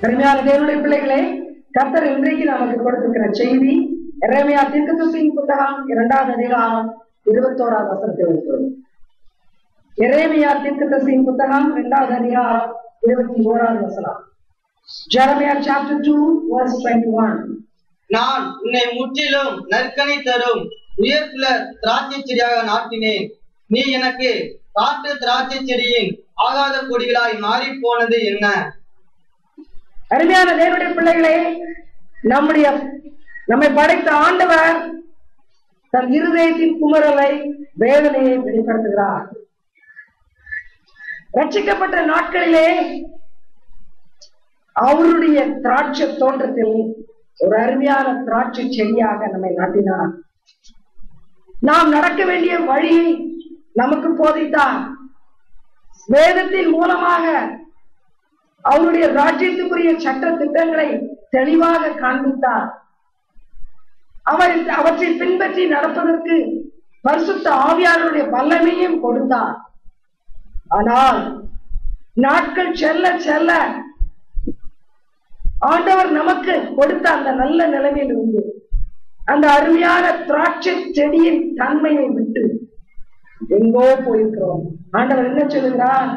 அருமையான தேவனுடைய பிள்ளைகளே, கர்த்தர் இன்றைக்கு நமக்கு கொடுத்திருக்கிற செய்தி எரேமியா தீர்க்கதரிசியின் புத்தகம் 2வது அதிகாரம் 21வது வசனத்தில் இருக்கிறது. எரேமியா தீர்க்கதரிசியின் புத்தகம் 2வது அதிகாரம் 21வது வசனம். Jeremiah chapter 2 verse 21. நான் உன்னை முற்றிலும் நற்கனி தரும் உயர்குல திராட்சை செடியாக நாட்டினேன். நீ எனக்கு காட்டு திராட்சை செடியின் ஆகாத கொடிகளாய் மாறி போனது என்ன? அருமையான தேவனுடைய பிள்ளைகளே, நம்மை படைத்த ஆண்டவர் தன் இருதயத்தின் குமரலை வேதனையை வெளிப்படுத்துகிறார். ரட்சிக்கப்பட்ட நாட்களிலே அவருடைய திராட்சை தோட்டத்தில் ஒரு அருமையான திராட்சை செடியாக நம்மை நாட்டினார். நாம் நடக்க வேண்டிய வழியை நமக்கு போதித்தார். வேதத்தின் மூலமாக அவருடைய ராஜ்யத்துக்குரிய சட்ட திட்டங்களை தெளிவாக காண்பித்தார். அவற்றை பின்பற்றி நடப்பதற்கு பரிசுத்த ஆவியானவருடைய வல்லமையும் கொடுத்தார். ஆனால் நாட்கள் செல்ல செல்ல ஆண்டவர் நமக்கு கொடுத்த அந்த நல்ல நிலைமையில் இருந்து அந்த அருமையான திராட்சை செடியின் தன்மையை விட்டு எங்கோ போயிருக்கிறோம். ஆண்டவர் என்ன சொல்லுகிறார்?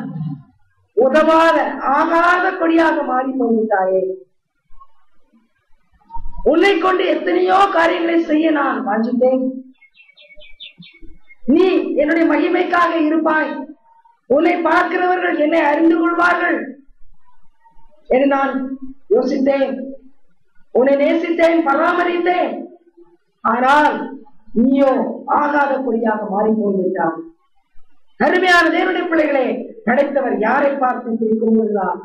உதவாத ஆகாத கொடியாக மாறி போய்விட்டாயே. உன்னை கொண்டு எத்தனையோ காரியங்களை செய்ய நான் வாஞ்சித்தேன். நீ என்னுடைய மகிமைக்காக இருப்பாய். உன்னை பார்க்கிறவர்கள் என்னை அறிந்து கொள்வார்கள் என்று நான் யோசித்தேன். உன்னை நேசித்தேன், பராமரித்தேன். ஆனால் நீயோ ஆகாத கொடியாக மாறி போய்விட்டார். அருமையான தேவனுடைய பிள்ளைகளே, படைத்தவர் யாரை பார்த்து பிடிக்கும்போதுதான்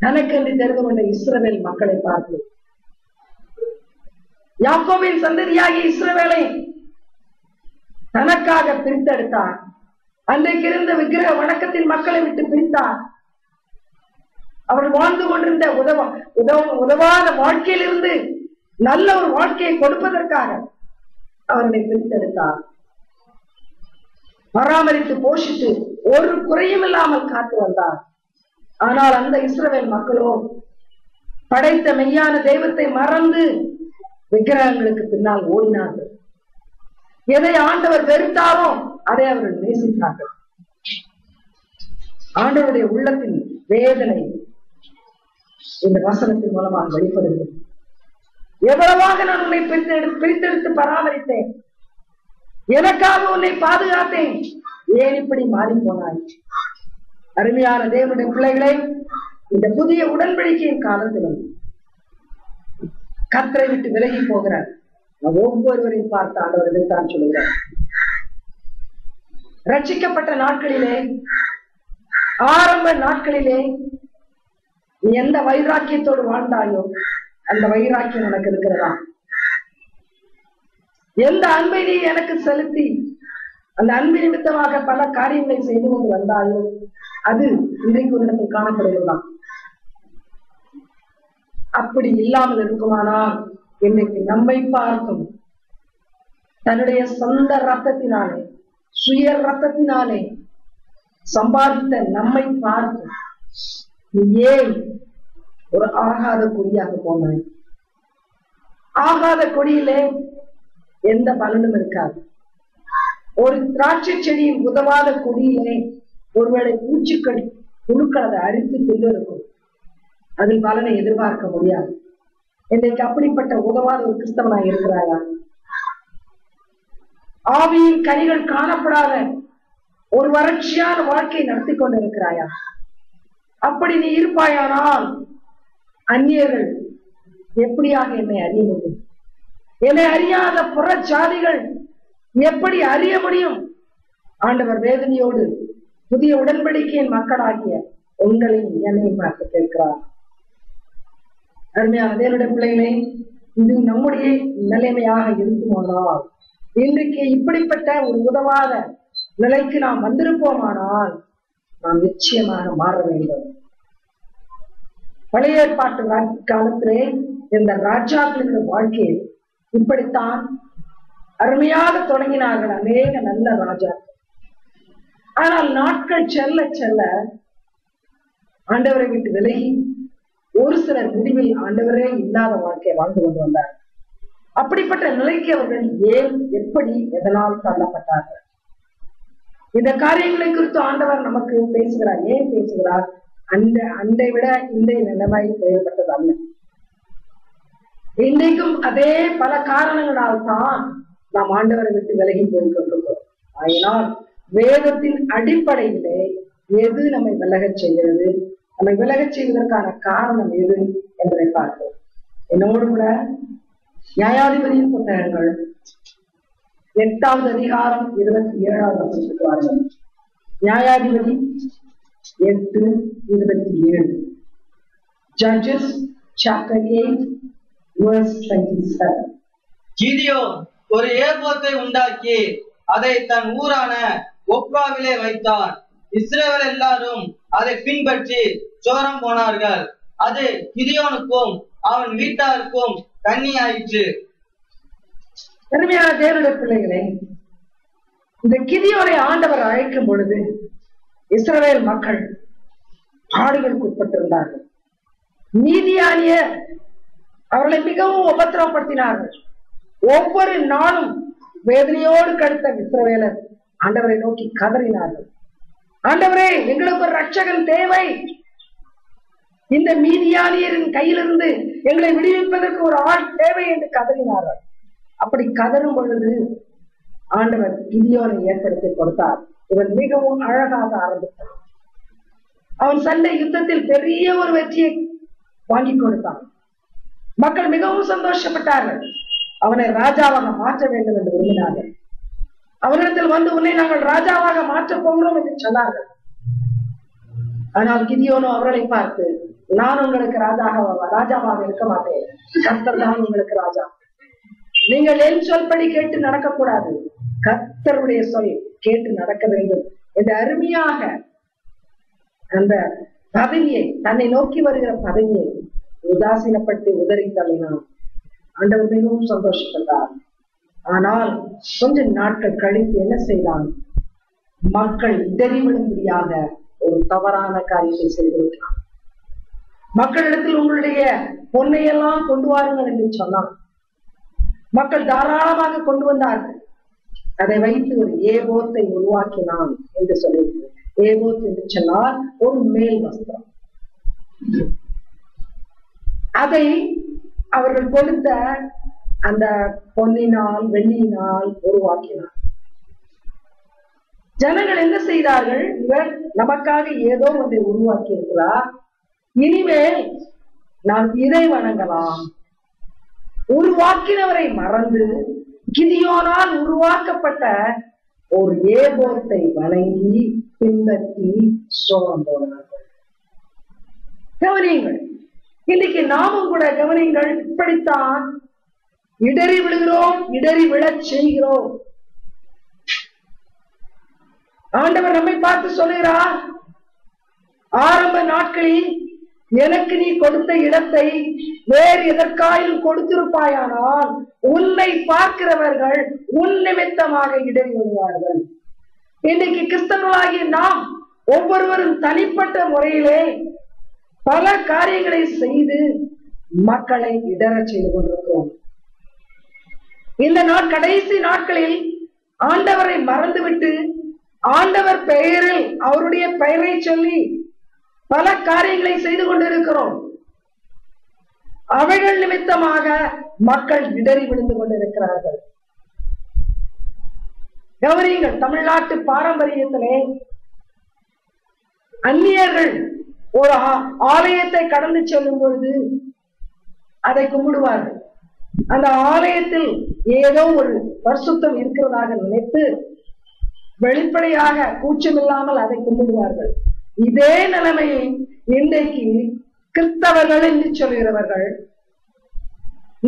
தனக்கென்று தெரிந்து கொண்ட இஸ்ரவேல் மக்களை பார்த்து, யாக்கோபின் சந்ததியாகிய இஸ்ரவேலை தனக்காக பிரித்தெடுத்தார். அன்றைக்கு இருந்த விக்கிரக வணக்கத்தின் மக்களை விட்டு பிரித்தார். அவர்கள் வாழ்ந்து கொண்டிருந்த உதவாத வாழ்க்கையிலிருந்து நல்ல ஒரு வாழ்க்கையை கொடுப்பதற்காக அவர்களை பிரித்தெடுத்தார். பராமரித்து போஷித்து ஒரு குறையும் இல்லாமல் காத்து வந்தார். ஆனால் அந்த இஸ்ரவேல் மக்களோ படைத்த மெய்யான தெய்வத்தை மறந்து விக்கிரகங்களுக்கு பின்னால் ஓடினார்கள். எதை ஆண்டவர் வெறுத்தாரோ அதை அவர்கள் நேசித்தார்கள். ஆண்டவருடைய உள்ளத்தின் வேதனை இந்த வசனத்தின் மூலமாக வெளிப்படுகிறது. எவ்வளவாக நான் உன்னை பிரித்தெடுத்து பராமரித்தேன், எனக்காக உன்னை பாதுகாத்தேன், ஏன் இப்படி மாறி போனாய்? அருமையான தேவனுடைய பிள்ளைகளை, இந்த புதிய உடன்படிக்கையின் காலத்திலும் கர்த்தரை விட்டு விலகி போகிறார். ஒவ்வொருவரையும் பார்த்து ஆண்டவர்கள் தான் சொல்லுகிறார். ரட்சிக்கப்பட்ட நாட்களிலே, ஆரம்ப நாட்களிலே நீ எந்த வைராக்கியத்தோடு வாழ்ந்தாயோ அந்த வைராக்கியம் உனக்கு இருக்கிறதா? எந்த அன்பை நீ எனக்கு செலுத்தி அந்த அன்பு நிமித்தமாக பல காரியங்களை செய்து கொண்டு வந்தாயோ அது இன்றைக்கு ஒரு இடத்தில் காணப்படுகிறதா? அப்படி இல்லாமல் இருக்குமானால் இன்னைக்கு நம்மை பார்க்கும் தன்னுடைய சொந்த ரத்தத்தினாலே, சுய ரத்தத்தினாலே சம்பாதித்த நம்மை பார்த்து ஏன் ஒரு ஆகாத கொடியாக போனாய்? ஆகாத கொடியிலே எந்த பலனும் இருக்காது. ஒரு திராட்சை செடியின் உதவாத கொடியிலே ஒருவேளை பூச்சிக்கடி புழுக்கள் அதை அரித்து தின்னு இருக்கும். அதில் பலனை எதிர்பார்க்க முடியாது. இன்னைக்கு அப்படிப்பட்ட உதவாத ஒரு கிறிஸ்தவனாய் இருக்கிறாயா? ஆவியின் கனிகள் காணப்படாத ஒரு வறட்சியான வாழ்க்கையை நடத்தி கொண்டு இருக்கிறாயா? அப்படி நீ இருப்பாயானால் அந்நியர்கள் எப்படியாக என்னை அறிய முடியும்? என்னை அறியாத புற ஜாதிகள் எப்படி அறிய முடியும்? ஆண்டவர் வேதனையோடு புதிய உடன்படிக்கையின் மக்களாகிய உங்களையும் என்னையும் பார்த்து கேட்கிறார். அருமையான தேவனுடைய பிள்ளைகளே, இது நம்முடைய நிலைமையாக இருக்குமானால், இன்றைக்கு இப்படிப்பட்ட ஒரு உதவாத நிலைக்கு நாம் வந்திருப்போமானால் நாம் நிச்சயமாக மாற வேண்டும். பழைய ஏற்பாட்டு காலத்திலே இந்த ராஜாக்களுடைய வாழ்க்கையில் இப்படித்தான் அருமையாக தொடங்கினார்கள் அநேக நல்ல ராஜா. ஆனால் நாட்கள் செல்ல செல்ல ஆண்டவரை விட்டு விலகி ஒரு சிலர் முடிவில் ஆண்டவரே இல்லாத வாழ்க்கையை வாழ்ந்து கொண்டு வந்தார். அப்படிப்பட்ட நிலைக்கு அவர்கள் ஏன், எப்படி, எதனால் தள்ளப்பட்டார்கள்? இந்த காரியங்களை குறித்து ஆண்டவர் நமக்கு பேசுகிறார். ஏன் பேசுகிறார்? அண்டை விட இந்த நிலைமை வேறுபட்டது அல்ல. இன்றைக்கும் அதே பல காரணங்களால் தான் நாம் ஆண்டவரை விட்டு விலகி போய் கொண்டிருக்கிறோம். ஆயினால் வேதத்தின் அடிப்படையிலே எது நம்மை விலகச் செய்கிறது, நம்மை விலகச் செய்வதற்கான காரணம் எது என்பதை பார்ப்போம். என்னோடு கூட நியாயாதிபதியின் புத்தகங்கள் 8வது அதிகாரம் 27வது வசனத்துக்கு வாருங்கள். நியாயாதிபதி 8:27. Judges chapter 8 verse 27. கிதியோன் ஒரு ஏபோத்தை உண்டாக்கி அதை தன் ஊரான ஒப்ராவிலே வைத்தான். இஸ்ரவேல் எல்லாரும் அதை பின்பற்றி சோரம் போனார்கள். அது கிதியோனுக்கும் அவன் வீட்டாருக்கும் கண்ணியாயிற்று. பெருமையான தேவனுடைய பிள்ளைகளே, இந்த கிதியோனை ஆண்டவர் அழைக்கும் பொழுது இஸ்ரவேல் மக்கள் பாடுகளுக்கு உட்பட்டிருந்தார்கள். மீதியானியர் அவர்களை மிகவும் உபத்திரவப்படுத்தினார்கள். ஒவ்வொரு நாளும் வேதனையோடு கடுத்த இஸ்ரவேலர் ஆண்டவரை நோக்கி கதறினார்கள். ஆண்டவரே, எங்களுக்கு ஒரு ரட்சகன் தேவை, இந்த மீதியானியரின் கையிலிருந்து எங்களை விடுவிப்பதற்கு ஒரு ஆள் தேவை என்று கதறினார்கள். அப்படி கதறும் பொழுது ஆண்டவர் கிதியோனை ஏற்படுத்தி கொடுத்தார். இவன் மிகவும் அழகாக ஆரம்பித்தான். அவன் சண்டை யுத்தத்தில் பெரிய ஒரு வெற்றியை வாங்கி கொடுத்தான். மக்கள் மிகவும் சந்தோஷப்பட்டார்கள். அவனை ராஜாவாக மாற்ற வேண்டும் என்று விரும்பினார்கள். அவனிடத்தில் வந்து, உன்னை நாங்கள் ராஜாவாக மாற்றப் போகிறோம் என்று சொன்னார்கள். ஆனால் கிதியோனோ அவர்களை பார்த்து, நான் உங்களுக்கு ராஜாவாக இருக்க மாட்டேன், கர்த்தர் தான் உங்களுக்கு ராஜா. நீங்கள் என் சொல்படி கேட்டு நடக்கக்கூடாது, கர்த்தருடைய சொல் கேட்டு நடக்க வேண்டும் என்று அருமையாக அந்த பதவியை, தன்னை நோக்கி வருகிற பதவியை உதாசீனப்பட்டு உதறி தள்ளினான். ஆண்டவர் மிகவும் சந்தோஷப்பட்டார். ஆனால் கொஞ்ச நாட்கள் கழித்து என்ன செய்தான்? மக்கள் இடறிவிடும்படியாக ஒரு தவறான காரியத்தை செய்திருக்கிறான். மக்களிடத்தில் உங்களுடைய பொன்னையெல்லாம் கொண்டு வாருங்கள் என்று சொன்னான். மக்கள் தாராளமாக கொண்டு வந்தார்கள். அதை வைத்து ஒரு ஏபோத்தை உருவாக்கினான் என்று சொல்லியிருக்கிறார். ஏபோத் என்று சொன்னால் ஒரு மேல் வஸ்திரம். அதை அவர்கள் கொடுத்த அந்த பொன்னினால் வெள்ளியினால் உருவாக்கினார். ஜனங்கள் என்ன செய்தார்கள்? இவர் நமக்காக ஏதோ ஒன்றை உருவாக்கி இருக்கிறார், இனிமேல் நாம் இதை வணங்கலாம். உருவாக்கினவரை மறந்து கிதியோனால் உருவாக்கப்பட்ட ஒரு ஏபோத்தை வணங்கி பின்பற்றி சோகம் போனார்கள். கவனியுங்கள், இன்னைக்கு நாமும் கூட கவனிங்கள், இப்படித்தான் இடறி விழுகிறோம், இடறி விழச் செய்கிறோம். ஆண்டவர் நம்மை பார்த்து சொல்லுகிறார், ஆரம்ப நாட்களில் எனக்கு நீ கொடுத்த இடத்தை வேறு எதற்காயும் கொடுத்திருப்பாயானால் உன்னை பார்க்கிறவர்கள் உன் நிமித்தமாக இடறி விழுவார்கள். இன்னைக்கு கிறிஸ்தவர்களாகிய நாம் ஒவ்வொருவரும் தனிப்பட்ட முறையிலே பல காரியங்களை செய்து மக்களை இடர செய்து கொண்டிருக்கிறோம். இந்த கடைசி நாட்களில் ஆண்டவரை மறந்துவிட்டு ஆண்டவர் பெயரில் அவருடைய பெயரை சொல்லி பல காரியங்களை செய்து கொண்டிருக்கிறோம். அவைகள் நிமித்தமாக மக்கள் இடறி விழுந்து கொண்டிருக்கிறார்கள். கவனியுங்கள், தமிழ்நாட்டு பாரம்பரியத்திலே அந்நியர்கள் ஒரு ஆலயத்தை கடந்து செல்லும் பொழுது அதை கும்பிடுவார்கள். அந்த ஆலயத்தில் ஏதோ ஒரு பரிசுத்தம் இருக்கிறதாக நினைத்து வெளிப்படையாக கூச்சமில்லாமல் அதை கும்பிடுவார்கள். இதே நிலைமையை இன்றைக்கு கிறிஸ்தவர்கள் என்று சொல்கிறவர்கள்,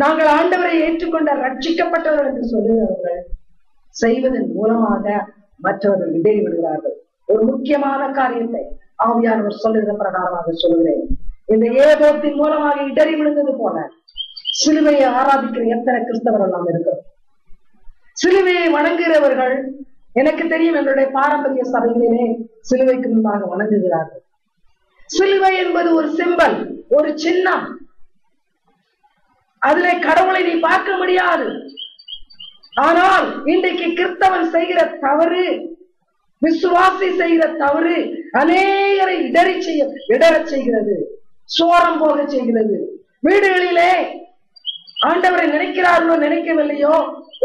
நாங்கள் ஆண்டவரை ஏற்றுக்கொண்ட ரட்சிக்கப்பட்டவர்கள் என்று சொல்லுகிறவர்கள் செய்வதன் மூலமாக மற்றவர்கள் இடறி விடுகிறார்கள். ஒரு முக்கியமான காரியத்தை ஆவியானவர் சொல்லுகிற பிரகாரமாக சொல்லுகிறேன். இந்த ஏபோத்தின் மூலமாக இடறி விழுந்தது போல சிலுவையை ஆராதிக்கிற எத்தனை கிறிஸ்தவர்கள் நாம் இருக்கிறோம். சிலுவையை வணங்குகிறவர்கள், எனக்கு தெரியும், எங்களுடைய பாரம்பரிய சபைகளிலே சிலுவைக்கு முன்பாக வணங்குகிறார்கள். சிலுவை என்பது ஒரு சிம்பல், ஒரு சின்னம். அதிலே கடவுளை நீ பார்க்க முடியாது. ஆனால் இன்றைக்கு கிறிஸ்தவன் செய்கிற தவறு, விசுவாசி செய்கிற தவறு அநேகரை இடரச் செய்கிறது, சோரம் போக செய்கிறது. வீடுகளிலே ஆண்டவரை நினைக்கிறார்களோ நினைக்கவில்லையோ,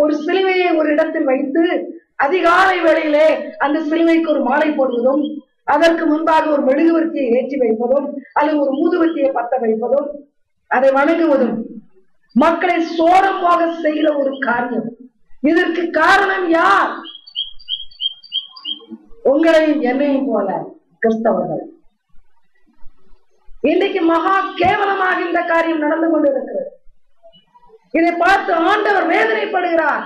ஒரு சிலுவையை ஒரு இடத்தில் வைத்து அதிகாலை வேளையிலே அந்த சிலுவைக்கு ஒரு மாலை போடுவதும், அதற்கு முன்பாக ஒரு மெழுகுவர்த்தியை ஏற்றி வைப்பதும், அல்லது ஒரு ஊதுவத்தியை பத்த வைப்பதும், அதை வணங்குவதும் மக்களை சோரம் போக செய்கிற ஒரு காரியம். இதற்கு காரணம் யார்? உங்களையும் என்னையும் போல கிறிஸ்தவர்கள். இன்றைக்கு மகா கேவலமாக இந்த காரியம் நடந்து கொண்டிருக்கிறது. இதை பார்த்து ஆண்டவர் வேதனைப்படுகிறார்.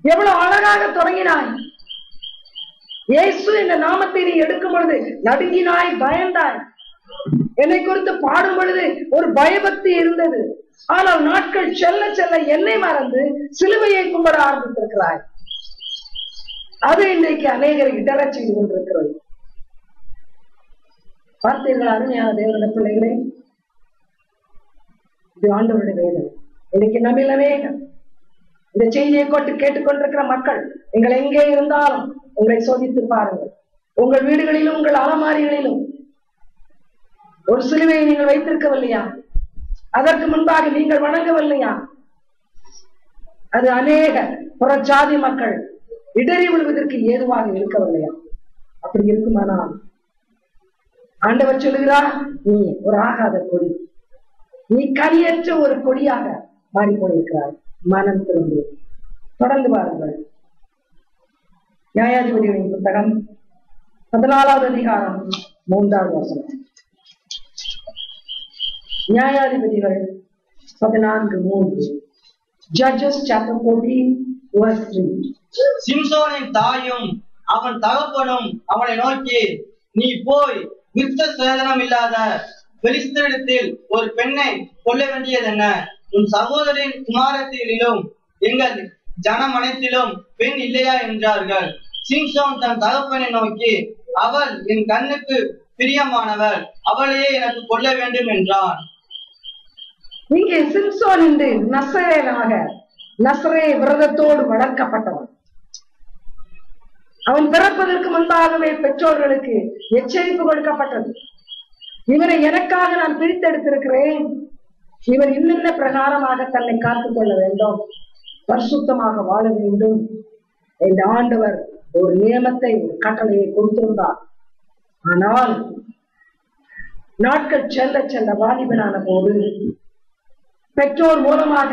எவ்வளவு அழகாக தொடங்கினாய், இயேசு என்ற நாமத்தை நீ எடுக்கும் பொழுது நடுங்கினாய், பயந்தாய். என்னை குறித்து பாடும் பொழுது ஒரு பயபக்தி இருந்தது. ஆனால் நாட்கள் செல்ல செல்ல என்னை மறந்து சிலுவையை கும்பிட ஆரம்பித்திருக்கிறாய். அது இன்றைக்கு அநேகரை இடரச் செய்து கொண்டிருக்கிறது. பார்த்தீர்கள் அருமையான தேவனுடைய பிள்ளைகளே, இது ஆண்டவருடைய வேதனை. இன்னைக்கு நம்மில் அநேகம் இந்த செய்தியை கொண்டு கேட்டுக்கொண்டிருக்கிற மக்கள், நீங்கள் எங்கே இருந்தாலும் உங்களை சோதித்து பாருங்கள். உங்கள் வீடுகளிலும் உங்கள் அலமாரிகளிலும் ஒரு சிலுவையை நீங்கள் வைத்திருக்கவில்லையா? அதற்கு முன்பாக நீங்கள் வணங்கவில்லையா? அது அநேக புற ஜாதி மக்கள் இடறி விழுவதற்கு ஏதுவாக இருக்கவில்லையா? அப்படி இருக்குமானால் ஆண்டவர் சொல்லுகிறார், நீ ஒரு ஆகாத கொடி, நீ கனியற்ற ஒரு கொடியாக மாறி போயிருக்கிறார். மனம் திரும்பி தொடர்ந்து பாருங்கள். நியாயாதிபதிகளின் புத்தகம் 14வது அதிகாரம் 3வது வசனம். நியாயாதிபதிகள் 14:3. Judges chapter 14 verse 3. சிம்சோனின் தாயும் அவன் தகப்பனும் அவனை நோக்கி, நீ போய் யுத்த சேதனம் இல்லாத பெலிஸ்தரிடத்தில் ஒரு பெண்ணை கொல்ல வேண்டியது என்ன? உன் சகோதரின் குமாரத்திலும் எங்கள் ஜனம் அனைத்திலும் பெண் இல்லையா என்றார்கள். சிம்சோன் தன் தகப்பனை நோக்கி, அவள் என் கண்ணுக்கு பிரியமானவள், அவளையே எனக்கு கொல்ல வேண்டும் என்றான். இங்கே சிம்சோன் என்று நசரேயனாக, நசரே விரதத்தோடு வளர்க்கப்பட்டவன். அவன் பிறப்பதற்கு முன்பாகவே பெற்றோர்களுக்கு எச்சரிப்பு கொடுக்கப்பட்டது. இவரை எனக்காக நான் பிரித்தெடுத்திருக்கிறேன், இவர் இன்னென்ன பிரகாரமாக தன்னை காத்துக் கொள்ள வேண்டும், பரிசுத்தமாக வாழ வேண்டும் என்ற ஆண்டவர் ஒரு நியமத்தை, ஒரு கட்டளையை கொடுத்திருந்தார். ஆனால் நாட்கள் செல்ல செல்ல வாலிபனான போது பெற்றோர் மூலமாக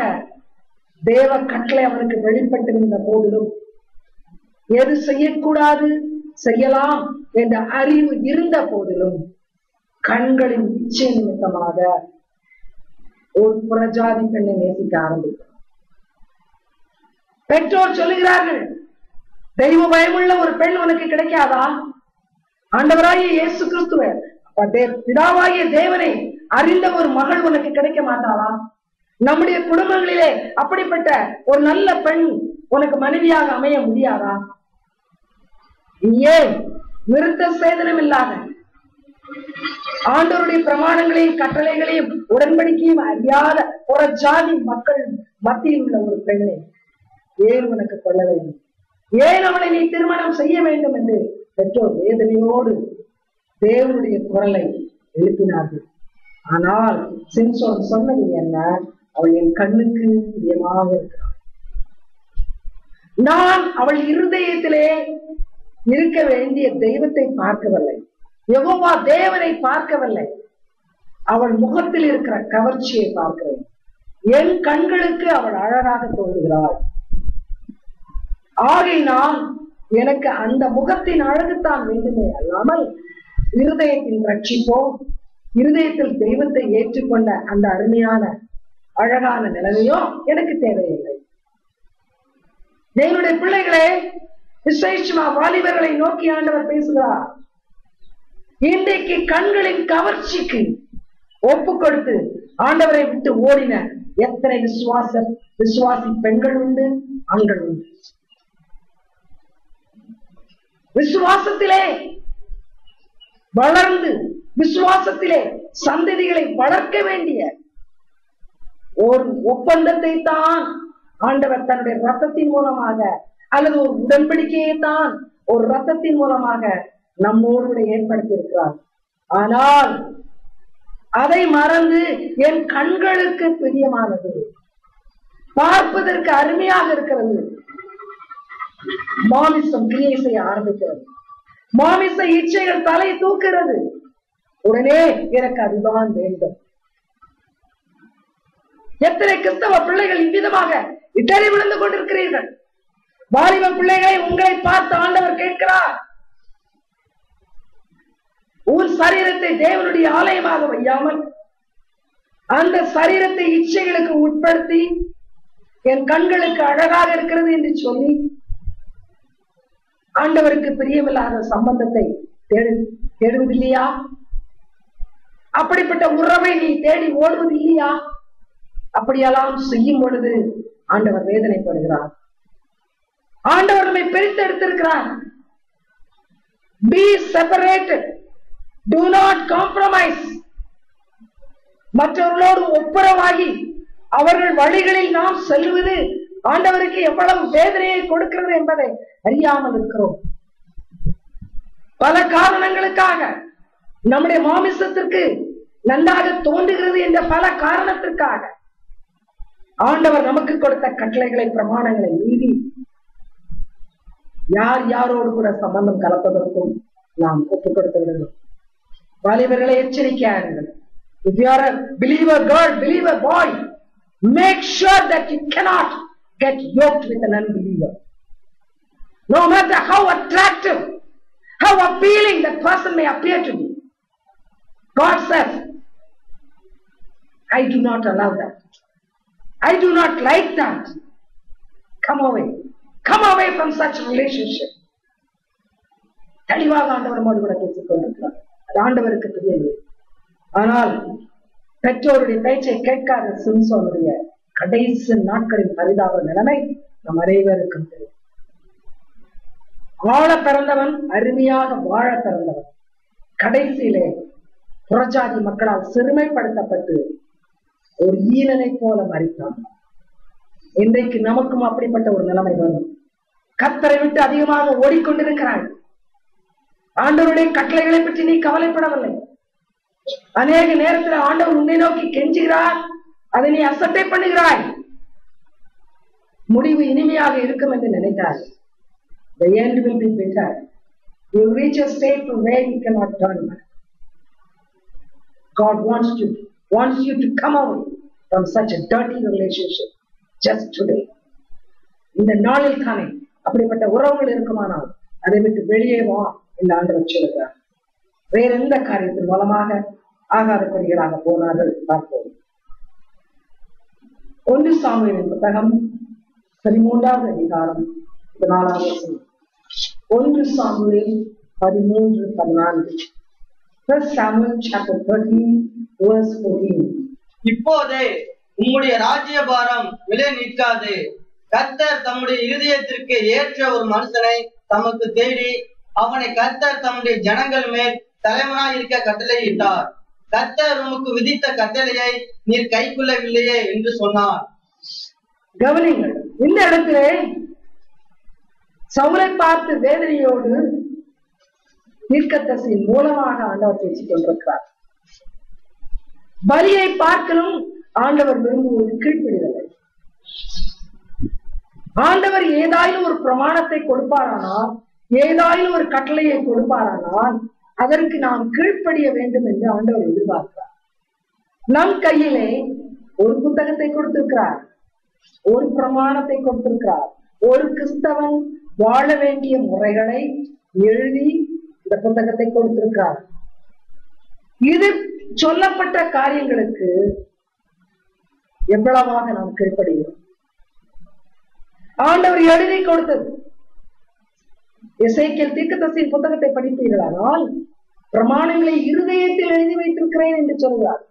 தேவ கட்டளை அவனுக்கு வெளிப்பட்டிருந்த போதிலும், எது செய்யக்கூடாது செய்யலாம் என்ற அறிவு இருந்த போதிலும், கண்களின் இச்சை நிமித்தமாக ஒரு புறஜாதி பெண்ணை நேசிக்க ஆரம்பித்தார். பெற்றோர் சொல்லுகிறார்கள், தெய்வ பயமுள்ள ஒரு பெண் உனக்கு கிடைக்காதா? ஆண்டவராகிய இயேசு கிறிஸ்துவ பிதாவாகிய தேவனை அறிந்த ஒரு மகள் உனக்கு கிடைக்க மாட்டாளா? நம்முடைய குடும்பங்களிலே அப்படிப்பட்ட ஒரு நல்ல பெண் உனக்கு மனைவியாக அமைய முடியாதா? ஏன் விருத்த சேதனம் இல்லாத, ஆண்டவருடைய பிரமாணங்களையும் கட்டளைகளையும் உடன்படிக்கையும் அறியாத ஒரு ஜாதி மக்கள் மத்தியில் உள்ள ஒரு பெண்ணை ஏன் உனக்கு கொள்ள வேண்டும்? ஏன் அவளை நீ திருமணம் செய்ய வேண்டும் என்று பெற்றோர் வேதனையோடு தேவனுடைய குரலை எழுப்பினார்கள். ஆனால் சிம்சோன் சொன்னது என்ன? அவள் என் கண்ணுக்கு பிரியமாக இருக்கிறாள், நான் அவள் இருதயத்திலே இருக்க வேண்டிய தெய்வத்தை பார்க்கவில்லை, யெகோவா தேவனை பார்க்கவில்லை, அவள் முகத்தில் இருக்கிற கவர்ச்சியை பார்க்கிறேன். என் கண்களுக்கு அவள் அழகாக தோன்றுகிறாள். ஆகையினால் எனக்கு அந்த முகத்தின் அழகுத்தான் வேண்டுமே அல்லாமல் இருதயத்தின் ரட்சிப்போ, இருதயத்தில் தெய்வத்தை ஏற்றுக்கொண்ட அந்த அருமையான அழகான நிலைமையோ எனக்கு தேவையில்லை. என்னுடைய பிள்ளைகளே, விசேஷமா வாலிபர்களை நோக்கி ஆண்டவர் பேசுகிறார். இன்றைக்கு கண்களின் கவர்ச்சிக்கு ஒப்பு கொடுத்து ஆண்டவரை விட்டு ஓடின எத்தனை விசுவாசி பெண்கள் உண்டு, ஆண்கள் உண்டு. விசுவாசத்திலே வளர்ந்து விசுவாசத்திலே சந்ததிகளை வளர்க்க வேண்டிய ஒரு ஒப்பந்தத்தை தான் ஆண்டவர் தன்னுடைய ரத்தத்தின் மூலமாக அல்லது ஒரு உடன்படிக்கையை தான் ஒரு ரத்தத்தின் மூலமாக நம்மோடு ஏற்படுத்தி இருக்கிறார். ஆனால் அதை மறந்து என் கண்களுக்கு பிரியமானது, பார்ப்பதற்கு அருமையாக இருக்கிறது, மாமிசம் கிரியை செய்ய ஆரம்பிக்கிறது. மாமிச இச்சைகள் தலை தூக்குகிறது. உடனே எனக்கு அதுதான் வேண்டும். எத்தனை கிறிஸ்தவ பிள்ளைகள் இவ்விதமாக இடறி விழுந்து கொண்டிருக்கிறீர்கள். வாலிப பிள்ளைகளை உங்களை பார்த்து ஆண்டவர் கேட்கிறார், உன் சரீரத்தை தேவனுடைய ஆலயமாக வையாமல் அந்த சரீரத்தை இச்சைகளுக்கு உட்படுத்தி என் கண்களுக்கு அழகாக இருக்கிறது என்று சொல்லி ஆண்டவருக்கு பிரியமில்லாத சம்பந்தத்தை தேடுவதில்லையா? அப்படிப்பட்ட உறவை நீ தேடி ஓடுவது இல்லையா? அப்படியெல்லாம் செய்யும் பொழுது ஆண்டவர் வேதனைப்படுகிறார். ஆண்டவர் நம்மை பிரித்து எடுத்திருக்கிறார். Be separated. Do not compromise. மற்றவர்களோடு ஒப்புரவாகி அவர்கள் வழிகளில் நாம் செல்வது ஆண்டவருக்கு எவ்வளவு வேதனையை கொடுக்கிறது என்பதை அறியாமல் இருக்கிறோம். பல காரணங்களுக்காக நம்முடைய மாமிசத்திற்கு நன்றாக தோன்றுகிறது என்ற பல காரணத்திற்காக ஆண்டவர் நமக்கு கொடுத்த கட்டளைகளை பிரமாணங்களை மீறி யார் யாரோடு கூட சம்பந்தம் கலப்பதற்கும் நாம் ஒப்புக் கொடுத்து விடுகிறோம். வாலிபர்களை எச்சரிக்கையார்கள். If you are a believer girl, believer boy, make sure that you cannot get yoked with an unbeliever. No matter how attractive, how appealing that person may appear to be, God says, I do not allow that. I do not like that. Come away. Come away from such relationship. தெளிவாக ஆண்டவரோடு கூட பேசிக் கொண்டிருக்கிறார். அது ஆண்டவருக்கு தெரியவில்லை. ஆனால் பெற்றோருடைய பேச்சை கேட்காத சிம்சோனுடைய கடைசி நாட்களின் பரிதாப நிலைமை நம் அனைவருக்கும் தெரியும். வாழ பிறந்தவன், அருமையாக வாழ பிறந்தவன், கடைசியிலே புறஜாதி மக்களால் சிறுமைப்படுத்தப்பட்டு ஒரு ஈனனை போல மரித்தான். இன்றைக்கு நமக்கும் அப்படிப்பட்ட ஒரு நிலைமை வரும். கர்த்தரை விட்டு அதிகமாக ஓடிக்கொண்டிருக்கிறாய். ஆண்டவருடைய கட்டளைகளை பற்றி நீ கவலைப்படவில்லை. அநேக நேரத்தில் ஆண்டவர் உன்னை நோக்கி கெஞ்சுகிறார், அதை நீ அசட்டை பண்ணுகிறாய். முடிவு இனிமையாக இருக்கும் என்று நினைக்கிறார். The end will be better. You reach a state to where you cannot turn back. God wants you to come away from such a dirty relationship just today. இந்த நாளில் தானே அப்படிப்பட்ட உறவுகள் இருக்குமானால் அதை விட்டு வெளியே வா என்று ஆண்டவர் சொல்கிறார். வேற எந்த காரியத்தின் மூலமாக ஆகாத கொடிகளாக போனார்கள் பார்ப்போம். 1 சாமுவேலின் புத்தகம் 13வது அதிகாரம் 4வது வசனம். 1 சாமுவேல் 13:14. 1 Samuel chapter 13 verse 14. இப்போதே உம்முடைய ராஜ்யபாரம் விலை நிற்காது. கர்த்தர் தம்முடைய இருதயத்திற்கு ஏற்ற ஒரு மனுஷனை தமக்கு தேடி அவனை கர்த்தர் தம்முடைய ஜனங்கள் மேல் தலைவனாய் இருக்க கட்டளையிட்டார். கர்த்தர் உமக்கு விதித்த கட்டளையை நீர் கைக்கொள்ளவில்லையே என்று சொன்னார். கவனிங்கள், இந்த இடத்திலே சவுலை பார்த்து வேதனையோடு தீர்க்கதரிசியின் மூலமாக ஆண்டவர் பேசிக் கொண்டிருக்கிறார். பலியை பார்க்கலும் ஆண்டவர் விரும்புவது கீழ்ப்படிதலை. ஆண்டவர் ஏதாயிலும் ஒரு பிரமாணத்தை கொடுப்பாரானால், ஏதாயிலும் ஒரு கட்டளையை கொடுப்பாரானால் அதற்கு நாம் கீழ்ப்படிய வேண்டும் என்று ஆண்டவர் எதிர்பார்க்கிறார். நம் கையிலே ஒரு புத்தகத்தை கொடுத்திருக்கிறார், ஒரு பிரமாணத்தை கொடுத்திருக்கிறார். ஒரு கிறிஸ்தவன் வாழ வேண்டிய முறைகளை எழுதி இந்த புத்தகத்தை கொடுத்திருக்கிறார். இது சொல்லப்பட்ட காரியங்களுக்கு எவ்வளவாக நாம் கீழ்ப்படுகிறோம். ஆண்டவர் எழுதி கொடுத்தது. எசேக்கியேல் தீர்க்கதரிசியின் புத்தகத்தை படிப்பீர்களானால் பிரமாணங்களை இருதயத்தில் எழுதி வைத்திருக்கிறேன் என்று சொல்கிறார்.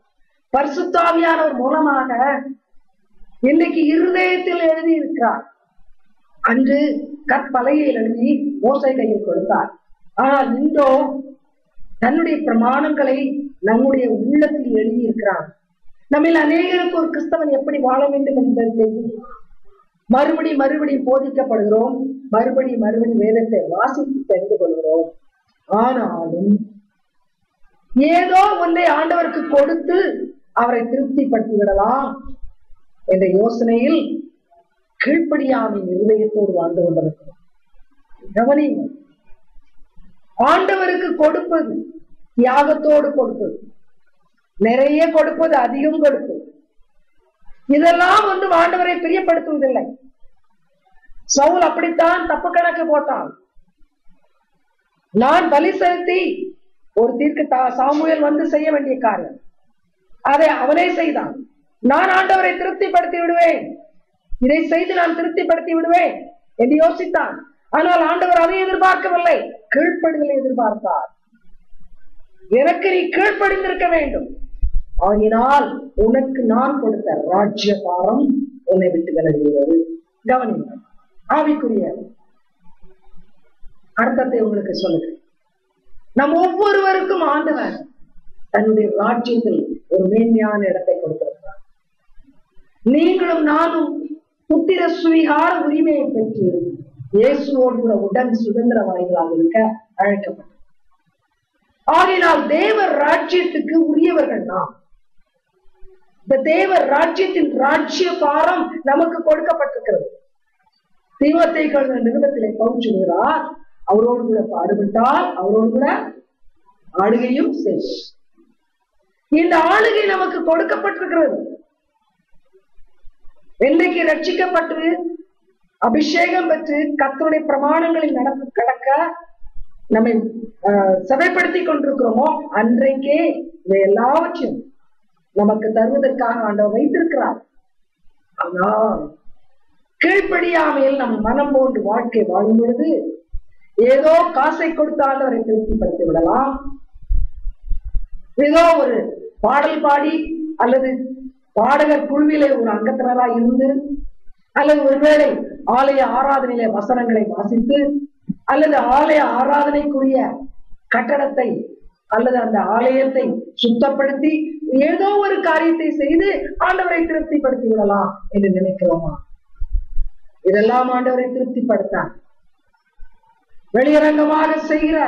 பரிசுத்த ஆவியானவர் மூலமாக இன்னைக்கு இருதயத்தில் எழுதி இருக்கிறார். அன்று கற்பலகையில் எழுதி மோசே கையில் கொடுத்தார். ஆனால் இன்றோ தன்னுடைய பிரமாணங்களை நம்முடைய உள்ளத்தில் எழுதியிருக்கிறார். நம்மில் அநேகருக்கு ஒரு கிறிஸ்தவன் எப்படி வாழ வேண்டும் என்பது தெரியும். மறுபடியும் போதிக்கப்படுகிறோம், மறுபடியும் வேதத்தை வாசித்து தெரிந்து கொள்கிறோம். ஆனாலும் ஏதோ ஒன்றை ஆண்டவருக்கு கொடுத்து அவரை திருப்திப்படுத்தி விடலாம் என்ற யோசனையில் கீழ்ப்படியாமையின் இருதயத்தோடு வாழ்ந்து கொண்டிருக்கிறோம். கவனியுங்கள், ஆண்டவருக்கு கொடுப்பது தியாகத்தோடு கொடுப்பது, நிறைய கொடுப்பது, அதிகம் கொடுப்பது, இதெல்லாம் ஆண்டவரை பிரியப்படுத்துவதில்லை. சவுல் அப்படித்தான் தப்பு கணக்கு போட்டான். நான் பலி செலுத்தி ஒரு தீர்க்க சாமுவேல் செய்ய வேண்டிய காரியம் அதை அவனே செய்தான். நான் ஆண்டவரை திருப்திப்படுத்தி விடுவேன், இதை செய்து நான் திருப்திப்படுத்தி விடுவேன் என்று யோசித்தான். ஆனால் ஆண்டவர் அதை எதிர்பார்க்கவில்லை, கீழ்ப்படிதலை எதிர்பார்த்தார். எனக்கு நீ கீழ்ப்படிந்திருக்க வேண்டும், ஆகினால் உனக்கு நான் கொடுத்த ராஜ்ய பாரம் உன்னை விட்டு விலகுகிறது. கவனிங்கள், ஆவிக்குரிய அர்த்தத்தை உங்களுக்கு சொல்லுகிறேன். நம் ஒவ்வொருவருக்கும் ஆண்டவர் தன்னுடைய ராஜ்யத்தில் ஒரு மேன்மையான இடத்தை கொடுத்திருக்கிறார். நீங்களும் நானும் புத்திர சுவீகார உரிமையை பெற்று இயேசுவோடு கூட உடன் சுதந்திரவாதிகளாக இருக்க அழைக்கப்பட்டது. ஆகினால் தேவர் ராஜ்யத்துக்கு உரியவர்கள் நாம். இந்த தேவர் ராஜ்யத்தின் ராஜ்ய பாரம் நமக்கு கொடுக்கப்பட்டிருக்கிறது. தீமோத்தேயுவின் நிருபத்திலே பவுல் சொல்கிறார், அவரோடு கூட பாடுபட்டால் அவரோடு கூட ஆளுகையும் செய்யும். இந்த ஆளுகை நமக்கு கொடுக்கப்பட்டிருக்கிறது. என்றைக்கு ரட்சிக்கப்பட்டு அபிஷேகம் பெற்று கர்த்தருடைய பிரமாணங்களில் கடக்க நம்மை சபைப்படுத்திக் கொண்டிருக்கிறோமோ அன்றைக்கே இவை எல்லாவற்றையும் நமக்கு தருவதற்காக ஆண்டவர் வைத்திருக்கிறார். ஆனால் கீழ்ப்படியாமையில் நம் மனம் போன்று வாழ்க்கை வாழும் பொழுது ஏதோ காசை கொடுத்து ஆண்டவரை திருப்திப்படுத்தி விடலாம், ஏதோ ஒரு பாடல் பாடி அல்லது பாடகர் குழுவிலே ஒரு அங்கத்தினராய் இருந்து அல்லது ஒருவேளை ஆலய ஆராதனையிலே வசனங்களை வாசித்து அல்லது ஆலய ஆராதனைக்குரிய கட்டடத்தை அல்லது அந்த ஆலயத்தை சுத்தப்படுத்தி ஏதோ ஒரு காரியத்தை செய்து ஆண்டவரை திருப்திப்படுத்தி விடலாம் என்று நினைக்கிறோமா? இதெல்லாம் ஆண்டவரை திருப்திப்படுத்த வெளியரங்கமாக செய்கிற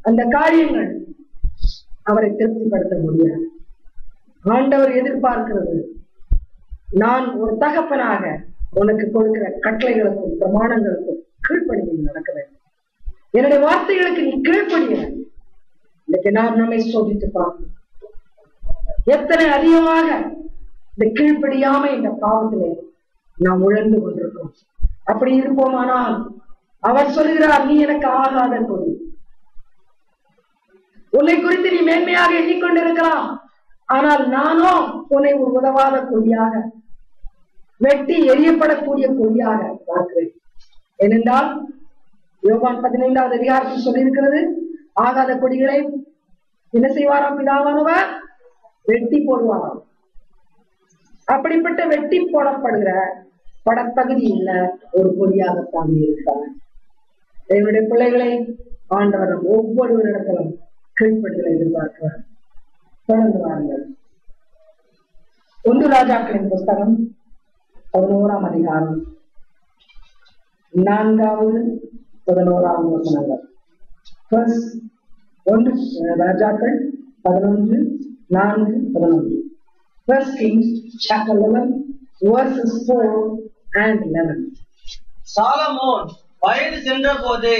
அந்த காரியங்கள் அவரை திருப்திப்படுத்த முடியாது. ஆண்டவர் எதிர்பார்க்கிறது, நான் ஒரு தகப்பனாக உனக்கு கொடுக்கிற கட்டளைகளுக்கும் பிரமாணங்களுக்கும் கீழ்ப்படிந்து நடக்க வேண்டும். என்னுடைய வார்த்தைகளுக்கு நீ கீழ்ப்படிய. இன்னைக்கு நாம் நம்மை சோதித்து பார்க்கணும், எத்தனை அதிகமாக இந்த கீழ்ப்படியாம இந்த பாவத்திலே நாம் உழந்து கொண்டிருக்கோம். அப்படி இருப்போமானால் அவர் சொல்கிறார், நீ எனக்கு ஆகாத கொடி. உன்னை குறித்து நீ மேன்மையாக எண்ணிக்கொண்டிருக்கலாம், ஆனால் நானோ உன்னை ஒரு உதவாத கொடியாக, வெட்டி எரியப்படக்கூடிய கொடியாக பார்க்கிறேன். ஏனென்றால் யோவான் 15வது அதிகாரத்தில் சொல்லியிருக்கிறது, ஆகாத கொடிகளை என்ன செய்வாராம் பிதாவானவர்? வெட்டி போடுவாராம். அப்படிப்பட்ட வெட்டி போடப்படுகிற படத்தகுதி உள்ள ஒரு கொடியாகத்தான் இருக்கிறார். என்னுடைய பிள்ளைகளை ஆண்டவர் ஒவ்வொருவரிடத்திலும் கீழ்ப்படிதலை எதிர்பார்க்கிறார். தொடர்ந்து வாருங்கள். 1 ராஜாக்களின் புஸ்தகம் 11ஆம் அதிகாரம் 4வது 11வது வசனங்கள். 1 ராஜாக்கள் 11:4-11. 1 Kings chapter 11 verses 4 and 11. Solomon வயது சென்ற போது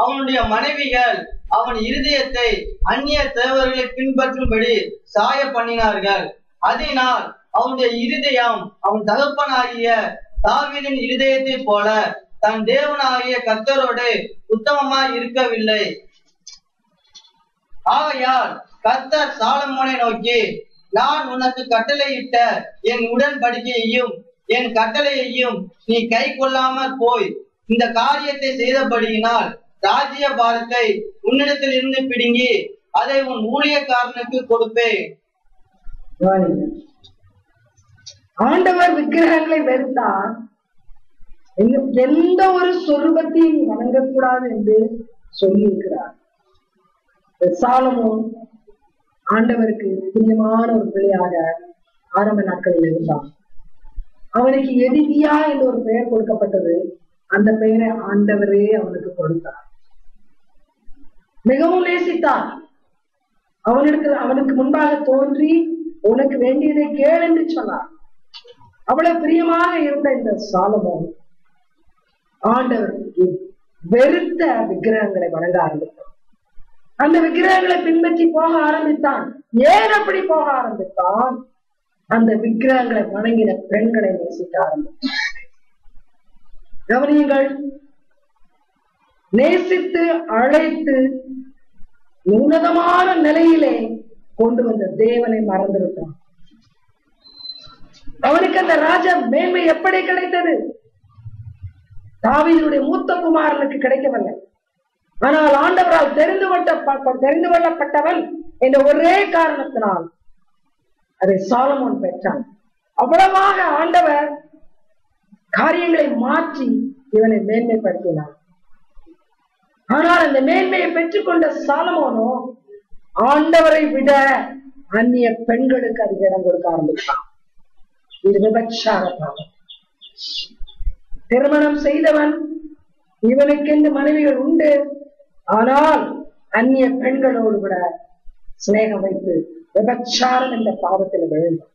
அவனுடைய மனைவிகள் அவன் இருதயத்தை அந்நிய தேவர்களை பின்பற்றும்படி சாய பண்ணினார்கள். அதனால் அவனுடைய இருதயம் அவன் தகப்பனாகிய தாவீதின் இருதயத்தை போல தன் தேவனாகிய கர்த்தரோடு உத்தமமாய் இருக்கவில்லை. ஆகையால் கர்த்தர் சாலமோனை நோக்கி, நான் உனக்கு கட்டளையிட்ட என் உடன்படிக்கையையும் என் கட்டளையையும் நீ கை கொள்ளாமற் போய் இந்த காரியத்தை செய்தபடியினால் ராஜ்ய பாரத்தை உன்னிடத்தில் இருந்து பிடுங்கி அதை உன் ஊழியக்காரனுக்கு கொடுப்பேன். ஆண்டவர் விக்கிரகங்களை வெறுத்தார், எந்த ஒரு சொரூபத்தையும் வணங்கக்கூடாது என்று சொல்லி இருக்கிறார். சாலமோன் ஆண்டவருக்கு பிரியமான ஒரு பிள்ளையாக ஆரம்ப நாட்களில் இருந்தான். அவனுக்கு எதிதியா என்று ஒரு பெயர் கொடுக்கப்பட்டது. அந்த பெயரை ஆண்டவரே அவனுக்கு கொடுத்தார். மிகவும் நேசித்தார். அவனுக்கு முன்பாக தோன்றி உனக்கு வேண்டியதை கேள் என்று சொன்னார். அவ்வளவு பிரியமாக இருந்த இந்த சாலமோன் ஆண்டவருக்கு வெறுத்த விக்கிரகங்களை வணங்க ஆரம்பித்தான். அந்த விக்கிரகங்களை பின்பற்றி போக ஆரம்பித்தான். ஏன் அப்படி போக ஆரம்பித்தான்? அந்த விக்கிரகங்களை வணங்கின பெண்களை நேசிக்க ஆரம்பித்தான். கவனியுங்கள், நேசித்து அழைத்து உன்னதமான நிலையிலே கொண்டு வந்த தேவனை மறந்துவிட்டான். அவனுக்கு அந்த ராஜ மேன்மை எப்படி கிடைத்தது? தாவீதுடைய மூத்த குமாரனுக்கு கிடைக்கவில்லை. ஆனால் ஆண்டவரால் தெரிந்து கொள்ளப்பட்டவன் என்ற ஒரே காரணத்தினால் அதை சாலமோன் பெற்றான். அவ்வளவாக ஆண்டவர் காரியங்களை மாற்றி இவனை மேன்மைப்படுத்தினார். ஆனால் அந்த மேன்மையை பெற்றுக்கொண்ட சாலமோனோ ஆண்டவரை விட அந்நிய பெண்களுக்கு அதிக இடம் கொடுக்க ஆரம்பித்தான். இது விபச்சார பாவம். திருமணம் செய்தவன், இவனுக்கென்று மனைவிகள் உண்டு, ஆனால் அந்நிய பெண்களோடு விட சிநேகம் வைத்து விபச்சாரம் என்ற பாவத்தில் விழுந்தான்.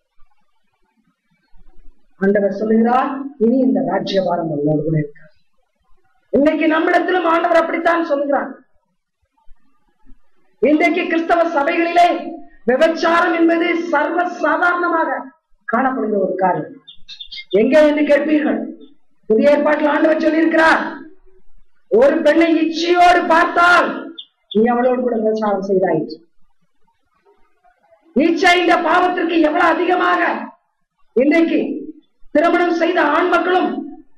ஆண்டவர் சொல்லுகிறார், இனி இந்த ராஜ்யபாரம் உங்களோடு கூட இருக்க. இன்றைக்கு நம்மிடத்திலும் ஆண்டவர் அப்படித்தான் சொல்லுகிறார். இன்றைக்கு கிறிஸ்தவ சபைகளிலே விபச்சாரம் என்பது சர்வ சாதாரணமாக காணப்படுகிற ஒரு காரியம். எங்கே என்று கேட்பீர்கள்? புதிய ஏற்பாட்டில் ஆண்டவர் சொல்லியிருக்கிறார், ஒரு பெண்ணை இச்சையோடு பார்த்தால் நீ அவளோடு கூட விபச்சாரம் செய்தாயிற்று. இச்சை இந்த பாவத்திற்கு எவ்வளவு அதிகமாக இன்றைக்கு திருமணம் செய்த ஆண் மக்களும்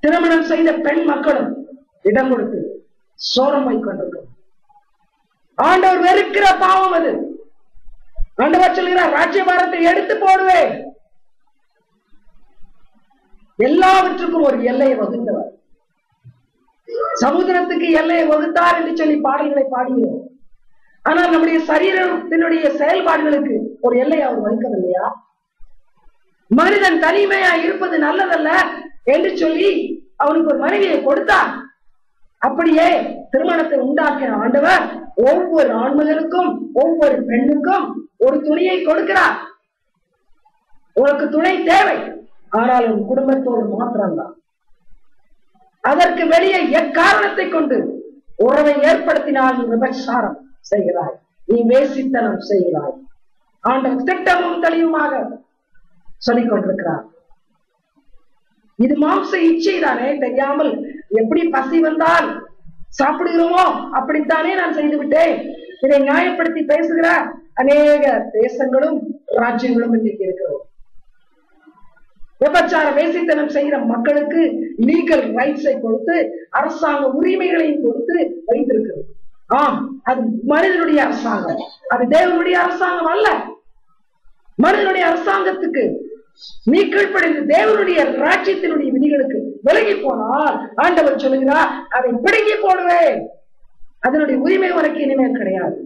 திருமணம் செய்த பெண் மக்களும் இடம் கொடுத்து சோரம் வைக்கொண்டிருக்கும். ஆண்டவர் வெறுக்கிற பாவம் அது. ஆண்டவர் சொல்கிறார், ராஜ்யபாரத்தை எடுத்து போடுவேன். எல்லாவற்றுக்கும் ஒரு எல்லையை வகுத்தவர். சமுத்திரத்துக்கு எல்லையை வகுத்தார் என்று சொல்லி பாடல்களை பாடுகிறோம். ஆனால் நம்முடைய சரீரத்தினுடைய செயல்பாடுகளுக்கு ஒரு எல்லை அவர் வகுக்கவில்லையா? மனிதன் தனிமையா இருப்பது நல்லதல்ல என்று சொல்லி அவனுக்கு ஒரு மனைவியை கொடுத்தார். அப்படியே திருமணத்தை உண்டாக்கின ஆண்டவர் ஒவ்வொரு ஆண்மகனுக்கும் ஒவ்வொரு பெண்ணுக்கும் ஒரு துணையை கொடுக்கிறார். உனக்கு துணை தேவை, ஆனால் உன் குடும்பத்தோடு மாத்திரம்தான். அதற்கு வெளியே எக்காரணத்தை கொண்டு உறவை ஏற்படுத்தினால் நீ விபச்சாரம் செய்கிறாய், நீ வேசித்தனம் செய்கிறாய். ஆண்டவர் திட்டமும் தெளிவுமாக சொல்லிக் கொண்டிருக்கிறார். இது மாம்ச இச்சை தானே, தெரியாமல் எப்படி பசி வந்தால் சாப்பிடுகிறோமோ அப்படித்தானே நான் செய்து விட்டேன். இதை நியாயப்படுத்தி பேசுகிற அநேக தேசங்களும் ராஜ்யங்களும் இன்றைக்கு இருக்கிறோம். விபச்சார வேசித்தனம் செய்கிற மக்களுக்கு லீகல் ரைட்ஸை கொடுத்து அரசாங்க உரிமைகளையும் கொடுத்து வைத்திருக்கிறது. ஆம், அது மனிதனுடைய அரசாங்கம், அது தேவனுடைய அரசாங்கம் அல்ல. மனிதனுடைய அரசாங்கத்துக்கு நீ கீழ்ப்படைந்து தேவனுடைய ராஜ்யத்தினுடைய விதிகளுக்கு விலகி போனால் ஆண்டவர் சொல்லுகிறார், அதை பிடுங்கி போடுவேன். அதனுடைய உரிமை உனக்கு இனிமேல் கிடையாது.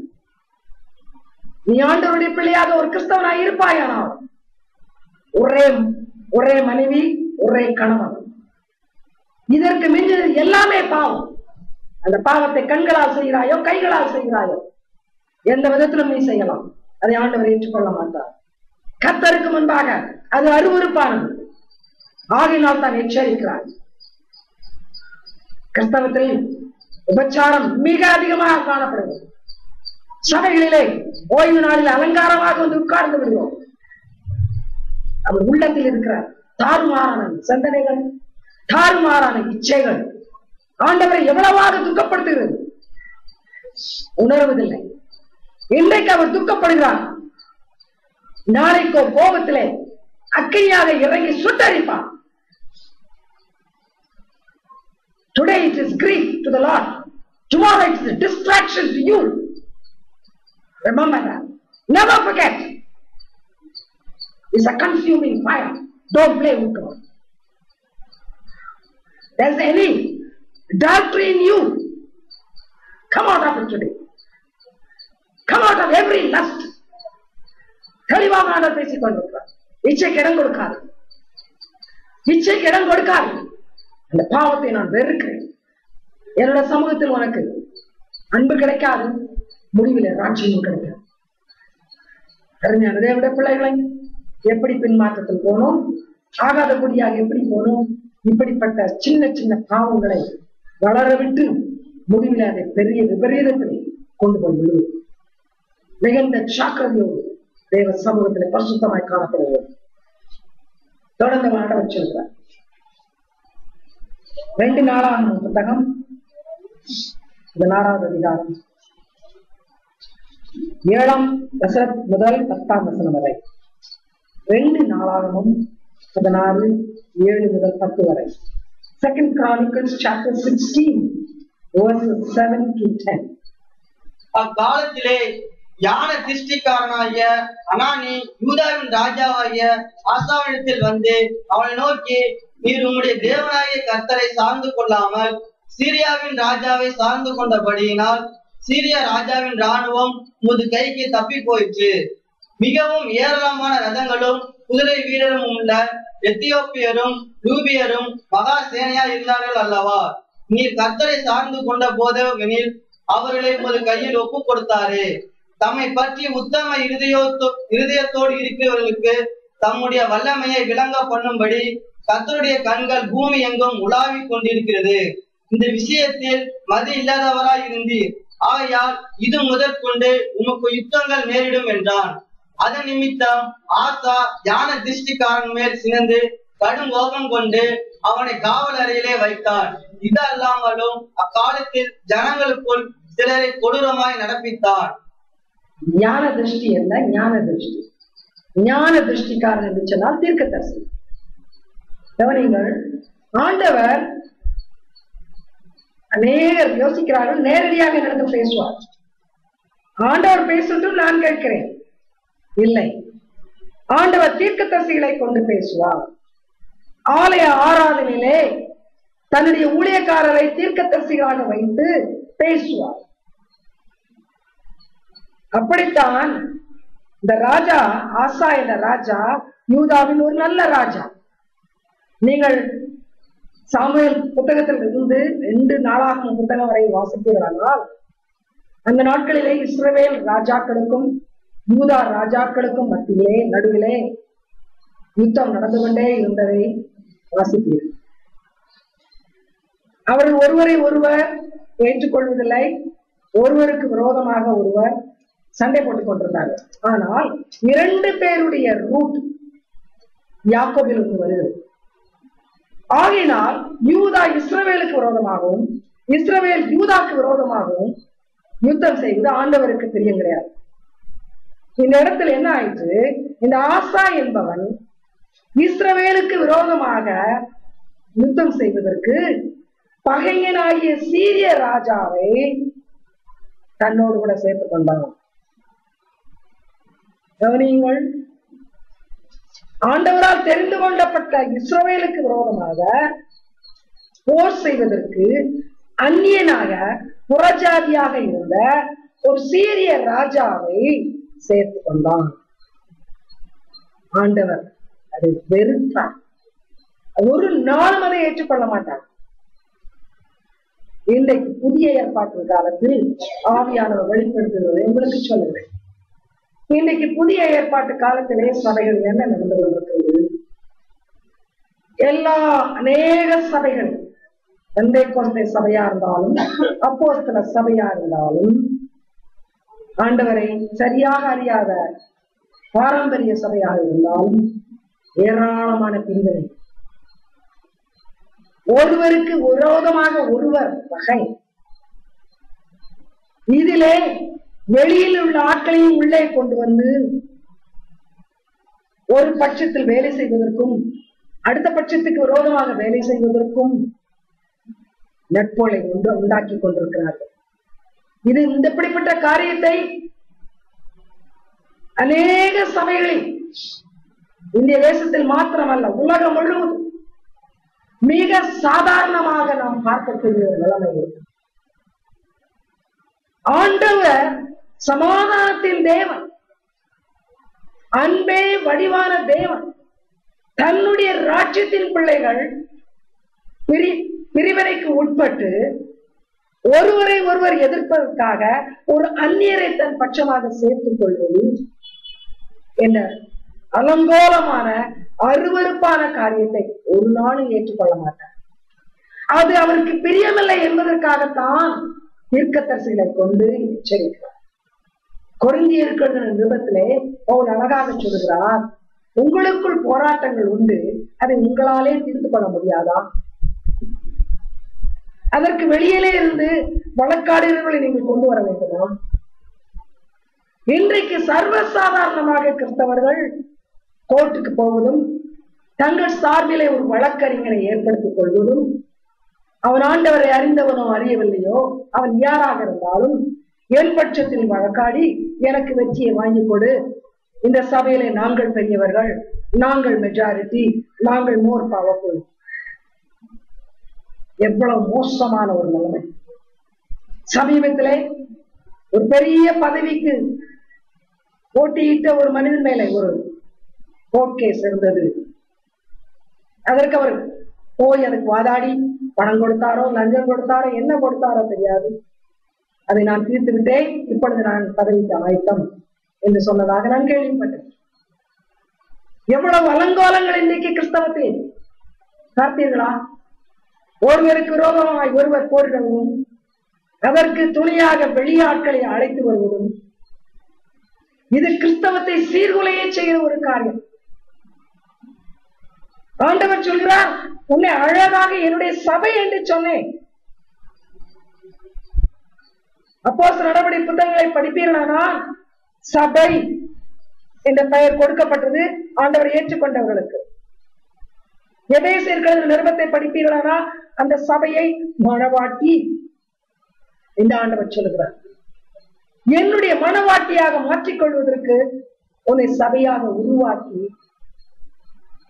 நீ ஆண்டவருடைய பிள்ளையாக ஒரு கிறிஸ்தவனாக இருப்பாயானால் ஒரே மனைவி, ஒரே கணவன். இதற்கு மிஞ்சினது எல்லாமே பாவம். அந்த பாவத்தை கண்களால் செய்கிறாயோ கைகளால் செய்கிறாயோ எந்த விதத்திலும் நீ செய்யலாம், அதை ஆண்டவர் ஏற்றுக்கொள்ள மாட்டார். கர்த்தருக்கு முன்பாக அது அருவருப்பானது. ஆகினால் தான் எச்சரிக்கிறார். கிறிஸ்தவத்தில் விபச்சாரம் மிக அதிகமாக காணப்படுகிறது. சபைகளிலே ஓய்வு நாளில் அலங்காரமாக வந்து உட்கார்ந்து விடுவோம். அவர் உள்ளத்தில் இருக்கிற தாறுமாறான சிந்தனைகள், தாறுமாறான இச்சைகள் ஆண்டவரை எவ்வளவாக துக்கப்படுத்துகிறது உணர்வதில்லை. இன்றைக்கு அவர் துக்கப்படுகிறார், நாளைக்கோ கோபத்திலே அக்கையாக இறங்கி சுட்டரிப்பார். Today it is grief to the Lord, tomorrow it is a distraction to you. Remember that. Never forget. It's a consuming fire. Don't play with God. There's any adultery in you, come out of it today. Come out of every lust. தெளிவாக ஆண்டவர் பேசிக் கொண்டிருக்கிறார். இச்சைக்கு இடம் கொடுக்காது, இச்சைக்கு இடம் கொடுக்காது. அந்த பாவத்தை நான் வெறுக்கிறேன். என்னோட சமூகத்தில் உனக்கு அன்பு கிடைக்காது, முடிவில் ராஜ்யம் கிடைக்காது. அருமையான தேவனுடைய பிள்ளைகளை எப்படி பின்மாற்றத்தில் போனோம், ஆகாத குடியாக எப்படி போனோம், இப்படிப்பட்ட சின்ன சின்ன பாவங்களை வளர விட்டு முடிவில் அதை பெரிய விபரீதத்தில் கொண்டு போய் விடுவது. மிகுந்த ஜாக்கிரதையோடு தேவ சமூகத்தில் பரிசுத்தமாய் காணப்படுவது. தொடர்ந்து ஆண்டவர் சொல்கிறார். 2 நாளாகமம் புத்தகம் 4வது அதிகாரம் 7ஆம் வசனம் முதல் 10ஆம் வசனம் வரை. 2 நாளாகமம் 16 7 முதல் 10 வரை. 2 Chronicles chapter 16 verses 7 to 10. அக்காலத்திலே ஞான திருஷ்டிக்காரனாகிய அனானி யூதாவின் ராஜாவாகிய ஆசாவிடத்தில் வந்து அவனை நோக்கி, நீர் உம்முடைய தேவனாகிய கர்த்தரை சார்ந்து கொள்ளாமல் சீரியாவின் ராஜாவை சார்ந்து கொண்டபடியினால் சீரியா ராஜாவின் ராணுவம் உமது கைக்கு தப்பி போயிற்று. மிகவும் ஏராளமான ரதங்களும் குதிரை வீரரும் உள்ள எத்தியோப்பியரும் லூபியரும் மகா சேனையா இருந்தார்கள் அல்லவா? நீர் கர்த்தரை சார்ந்து கொண்ட போதெனில் அவர்களை உமது கையில் ஒப்பு கொடுத்தாரே. தம்மை பற்றி உத்தம இருதயத்தோடு இருக்கிறவர்களுக்கு தம்முடைய வல்லமையை விளங்க பண்ணும்படி கர்த்தருடைய கண்கள் பூமி எங்கும் உலாவிக் கொண்டிருக்கிறது. இந்த விஷயத்தில் மதி இல்லாதவராய் இருந்தீர். ஆகையால் இது முதற்கொண்டு உமக்கு யுத்தங்கள் நேரிடும் என்றான். அதன் நிமித்தம் ஆசா ஞான திருஷ்டிக்காரன் மேல் சினந்து கடும் கோபம் கொண்டு அவனை காவல் அறையிலே வைத்தான். இது அல்லாமலும் அக்காலத்தில் ஜனங்களுக்குள் சிலரை கொடூரமாய் நடப்பித்தான். ஞான திருஷ்டி அல்ல, ஞான திருஷ்டி. ஞான திருஷ்டிக்காரன் என்று சொன்னால் தீர்க்கதரிசி. கவனிங்கள், ஆண்டவர் அநேகர் யோசிக்கிறார்கள் நேரடியாக எனக்கு பேசுவார். ஆண்டவர் பேசட்டும் நான் கேட்கிறேன். இல்லை, ஆண்டவர் தீர்க்கதரிசிகளை கொண்டு பேசுவார். ஆலய ஆராதனையிலே தன்னுடைய ஊழியக்காரரை தீர்க்கதரிசிகளாக வைத்து பேசுவார். அப்படித்தான் இந்த ராஜா ஆசா என்ற ராஜா யூதாவின் ஒரு நல்ல ராஜா. நீங்கள் சாமுவேல் புத்தகத்தில் இருந்து 2 நாளாகமம் புத்தகம் வரை வாசிப்பீர்களானால் அந்த நாட்களிலே இஸ்ரவேல் ராஜாக்களுக்கும் யூதா ராஜாக்களுக்கும் மத்தியிலே நடுவிலே யுத்தம் நடந்து கொண்டே இருந்ததை வாசிப்பீர்கள். அவர்கள் ஒருவரை ஒருவர் ஏற்றுக்கொள்வதில்லை, ஒருவருக்கு விரோதமாக ஒருவர் சண்டை போட்டுக் கொண்டிருந்தார்கள். ஆனால் 2 பேருடைய ரூட் யாக்கோபிலிருந்து வருகிறது. ஆகினால் யூதா இஸ்ரவேலுக்கு விரோதமாகவும் இஸ்ரவேல் யூதாக்கு விரோதமாகவும் யுத்தம் செய்வது ஆண்டவருக்கு தெரியும் கிடையாது. இந்த இடத்துல என்ன ஆயிற்று, இந்த ஆசா என்பவன் இஸ்ரவேலுக்கு விரோதமாக யுத்தம் செய்வதற்கு பகையனாகிய சீரிய ராஜாவை தன்னோடு கூட சேர்த்துக் கொண்டான். கவனியுங்கள், ஆண்டவரால் தெரிந்து கொள்ளப்பட்ட இஸ்ரவேலுக்கு விரோதமாக போர் செய்வதற்கு அந்நியனாக புறஜாதியாக இருந்த ஒரு சீரிய ராஜாவை சேர்த்துக் கொண்டான். ஆண்டவர் அதை வெறுத்தார். ஒரு நாளும் அதை ஏற்றுக்கொள்ள மாட்டார். இன்றைக்கு புதிய ஏற்பாட்டு காலத்தில் ஆவியானவர் வெளிப்படுத்துகிறது உங்களுக்கு சொல்லுங்கள். இன்றைக்கு புதிய ஏற்பாட்டு காலத்திலே சபைகள் என்ன நடந்து கொண்டிருக்கிறது? அநேக சபைகள், பெந்தேகோஸ்தே சபையா இருந்தாலும் அப்போஸ்தல சபையா இருந்தாலும் ஆண்டவரை சரியாக அறியாத பாரம்பரிய சபையாக இருந்தாலும் ஏராளமான பிரிவினை, ஒருவருக்கு விரோதமாக ஒருவர் பகை. இதிலே வெளியில் உள்ள ஆட்களையும் உள்ளே கொண்டு வந்து ஒரு பட்சத்தில் வேலை செய்வதற்கும் அடுத்த பட்சத்துக்கு விரோதமாக வேலை செய்வதற்கும் நட்போலை உண்டாக்கி கொண்டிருக்கிறார்கள். இது இப்படிப்பட்ட காரியத்தை அநேக சபைகளில் இந்திய தேசத்தில் மாத்திரமல்ல உலகம் முழுவதும் மிக சாதாரணமாக நாம் பார்க்கக்கூடிய ஒரு நிலைமை. ஆண்டவர் சமாதானத்தின் தேவன், அன்பே வடிவான தேவன் தன்னுடைய ராஜ்யத்தின் பிள்ளைகள் பிரிவினைக்கு உட்பட்டு ஒருவரை ஒருவர் எதிர்ப்பதற்காக ஒரு அந்நியரை தன் பட்சமாக சேர்த்துக் கொள்வது என்ற அலங்கோலமான அருவருப்பான காரியத்தை ஒரு நாளும் ஏற்றுக்கொள்ள மாட்டார். அது அவருக்கு பிரியமில்லை என்பதற்காகத்தான் தீர்க்கதரிசிகளை கொண்டு எச்சரிக்கிறார். கொரிந்தியர் நிருபத்திலே பவுல் அழகாக சொல்கிறார், உங்களுக்குள் போராட்டங்கள் உண்டு, அதை உங்களாலே தீர்த்து கொள்ள முடியாதா? அதற்கு வெளியிலே இருந்து வழக்காடுகளை நீங்கள் கொண்டு வர வேண்டுமா? இன்றைக்கு சர்வசாதாரணமாக கிறிஸ்தவர்கள் கோர்ட்டுக்கு போவதும் தங்கள் சார்பிலே ஒரு வழக்கறிஞரை ஏற்படுத்திக் கொள்வதும், அவன் ஆண்டவரை அறிந்தவனோ அறியவில்லையோ அவன் யாராக இருந்தாலும் என் பட்சத்தில் வழக்காடி எனக்கு வெற்றியை வாங்கி கொடு, இந்த சபையிலே நாங்கள் பெரியவர்கள், நாங்கள் மெஜாரிட்டி, நாங்கள் மோர் பவர்ஃபுல். எவ்வளவு மோசமான ஒரு நிலைமை. சமீபத்திலே ஒரு பெரிய பதவிக்கு போட்டியிட்ட ஒரு மனிதன் மேலே ஒரு கோர்ட் கேஸ் இருந்தது. அதற்கு அவர் போய் அதுக்கு வாதாடி பணம் கொடுத்தாரோ லஞ்சம் கொடுத்தாரோ என்ன கொடுத்தாரோ தெரியாது, அதை நான் தீர்த்து விட்டேன், இப்பொழுது நான் பதவிக்கு ஆயத்தம் என்று சொன்னதாக நான் கேள்விப்பட்டேன். எவ்வளவு அலங்கோலங்கள் இன்றைக்கு கிறிஸ்தவத்தில் பார்த்தீர்களா? ஒருவருக்கு விரோதமாய் ஒருவர் போரிடுவதும், அதற்கு துணையாக வெளியாட்களை அழைத்து வருவதும், இது கிறிஸ்தவத்தை சீர்குலைய செய்கிற ஒரு காரியம். ஆண்டவர் சொல்கிறார், உன்னை அழகாக என்னுடைய சபை என்று சொன்னேன். அப்போஸ்தலர் நடவடிக்கை புத்தகங்களை படிப்பீர்களானால் சபை என்ற பெயர் கொடுக்கப்பட்டது ஆண்டவர் ஏற்றுக்கொண்டவர்களுக்கு. எபேசியர் நிருபத்தை படிப்பீர்களானால் அந்த சபையை மணவாட்டி இந்த ஆண்டவர் சொல்லுகிறார். என்னுடைய மணவாட்டியாக மாற்றிக்கொள்வதற்கு உன்னை சபையாக உருவாக்கி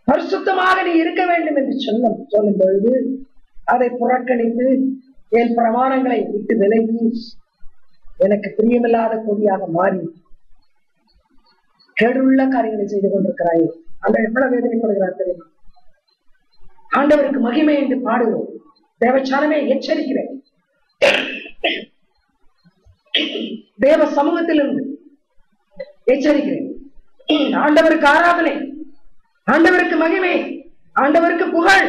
பரிசுத்தமாக நீ இருக்க வேண்டும் என்று சொல்லும் பொழுது அதை புறக்கணித்து என் பிரமாணங்களை விட்டு விலகி எனக்கு பிரியமில்லாத கொடியாக மாறி கேடுள்ள காரியங்களை செய்து கொண்டிருக்கிறாய். அந்த எவ்வளவு வேதனைப்படுகிறார் தெரியுமா? ஆண்டவருக்கு மகிமை என்று பாடுவோம். தேவச்சானமே எச்சரிக்கிறேன், தேவ சமூகத்திலிருந்து எச்சரிக்கிறேன். ஆண்டவருக்கு ஆராதனை, ஆண்டவருக்கு மகிமை, ஆண்டவருக்கு புகழ்,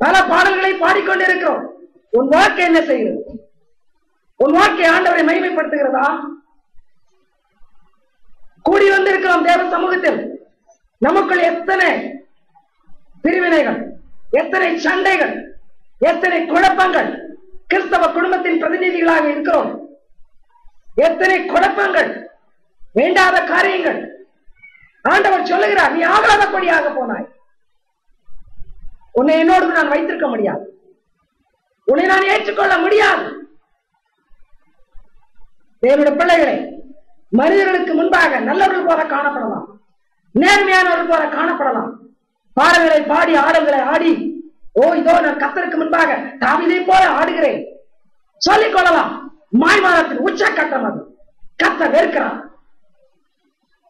பல பாடல்களை பாடிக்கொண்டிருக்கிறோம். உன் வாழ்க்கை என்ன செய்கிறது? உன் வாழ்க்கை ஆண்டவரை மகிமைப்படுத்துகிறதா? கூடி வந்திருக்கிறோம் தேவ சமூகத்தில், நமக்குள் எத்தனை பிரிவினைகள், எத்தனை சண்டைகள், எத்தனை குழப்பங்கள். கிறிஸ்தவ குடும்பத்தின் பிரதிநிதிகளாக இருக்கிறோம். எத்தனை குழப்பங்கள், வேண்டாத காரியங்கள். ஆண்டவர் சொல்லுகிறார், நீ ஆகாதபடியாக போனாய், உன்னை என்னோடு நான் வைத்திருக்க முடியாது, உன்னை நான் ஏற்றுக்கொள்ள முடியாது. தேவனுடைய பிள்ளைகளை மனிதர்களுக்கு முன்பாக நல்லவர்கள் போல காணப்படலாம், நேர்மையானவர்கள் போல காணப்படலாம். பாடல்களை பாடி ஆடல்களை ஆடி, ஓ இதோ நான் கர்த்தருக்கு முன்பாக தாவீதை போல ஆடுகிறேன் சொல்லிக் கொள்ளலாம். மாய்மானத்தின் உச்சக்கட்டம் அது. கர்த்தர் வெறுக்கிறார்.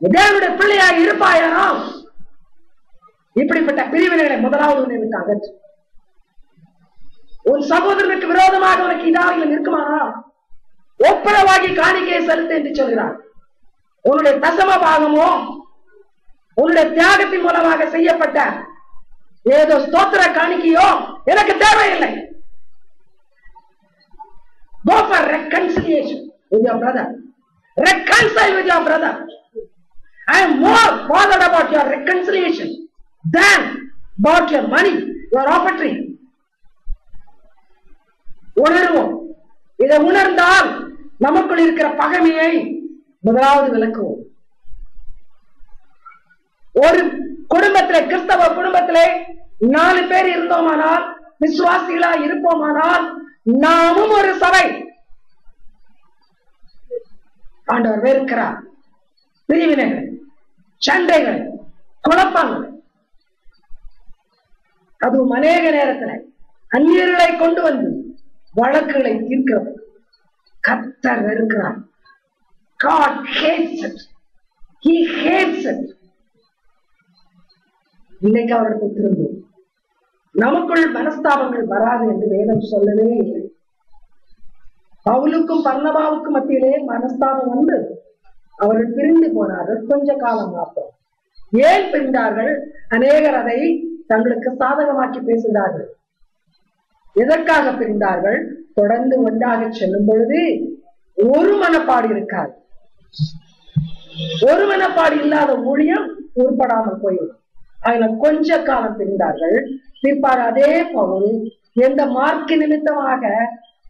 தேவனுடைய பிள்ளையாக இருப்பாயானால் இப்படிப்பட்ட பிரிவினைகளை முதலாவது உன்னை விட்டு அகற்று. உன் சகோதரனுக்கு விரோதமாக உனக்கு இதாரியம் இருக்குமானால் ஒப்பளவாகி காணிக்கையை செலுத்து என்று சொல்கிறார். உன்னுடைய தசம பாகமோ உன்னுடைய தியாகத்தின் மூலமாக செய்யப்பட்ட ஏதோ ஸ்தோத்திர காணிக்கையோ எனக்கு தேவையில்லை. Go for reconciliation with your brother. Reconcile with your brother. I am more bothered about your reconciliation than about your money, your offering. உணர்வோம். இதை உணர்ந்தால் நமக்குள் இருக்கிற பகைமையை முதலாவது விளக்குவோம். ஒரு குடும்பத்திலே, கிறிஸ்தவ குடும்பத்திலே 4 பேர் இருந்தோமானால், விசுவாசிகளா இருப்போமானால், நாமும் ஒரு சபை. ஆண்டவர் வெறுக்கிறார் பிரிவினைகள், சண்டைகள், குழப்பங்கள். அதுவும் அநேக நேரத்தில் அந்நியர்களை கொண்டு வந்து வழக்குகளை தீர்க்கிறது. கர்த்தர் வெறுக்கிறார். God hates it. He hates it. இன்னைக்கு அவருக்கு திரும்பும் நமக்குள் மனஸ்தாபங்கள் வராது என்று வேதம் சொல்லவே இல்லை. பவுலுக்கும் பர்னபாவுக்கும் மத்தியிலே மனஸ்தாபம் வந்து அவர்கள் பிரிந்து போனார்கள். கொஞ்ச காலம் மாத்திரம். ஏன் பிரிந்தார்கள்? அநேகர் அதை தங்களுக்கு சாதகமாக்கி பேசுகிறார்கள். எதற்காக பிரிந்தார்கள்? தொடர்ந்து ஒன்றாக செல்லும் பொழுது ஒரு மனப்பாடு இருக்காது. ஒரு மனப்பாடு இல்லாத ஊழியம் உருப்படாமல் போய்விடும். அதனால கொஞ்ச காலம் பிரிந்தார்கள். பிற்பாடு அதே பவுல் எந்த மார்க்கு நிமித்தமாக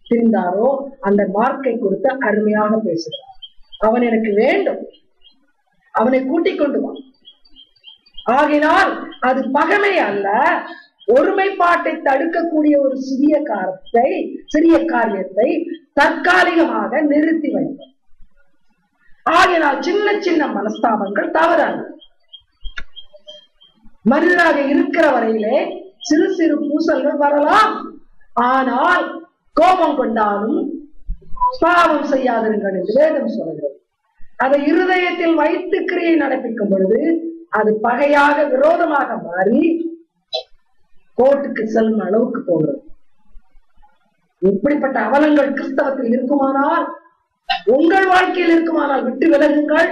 பிரிந்தாரோ அந்த மார்க்கை குறித்து அருமையாக பேசுகிறார். அவன் எனக்கு வேண்டும், அவனை கூட்டிக் கொண்டு வா. ஆகினால் அது பகைமை அல்ல, ஒருமைப்பாட்டை தடுக்கக்கூடிய ஒரு சிறிய காரியத்தை தற்காலிகமாக நிறுத்தி வைத்தார். ஆகினால் சின்ன சின்ன மனஸ்தாபங்கள் தவறான மனிதனாக இருக்கிற வரையிலே சிறு சிறு பூசல்கள் வரலாம். ஆனால் கோபம் கொண்டாலும் பாவம் செய்யாதிருங்கள் என்று வேதம் சொல்கிறது. அதை இருதயத்தில் வைத்து கிரியை நடப்பிக்கும் பொழுது அது பகையாக விரோதமாக மாறி கோர்ட்டுக்கு செல்லும் அளவுக்கு போகிறது. இப்படிப்பட்ட அவலங்கள் கிறிஸ்தவத்தில் இருக்குமானால், உங்கள் வாழ்க்கையில் இருக்குமானால் விட்டு விலகுங்கள்.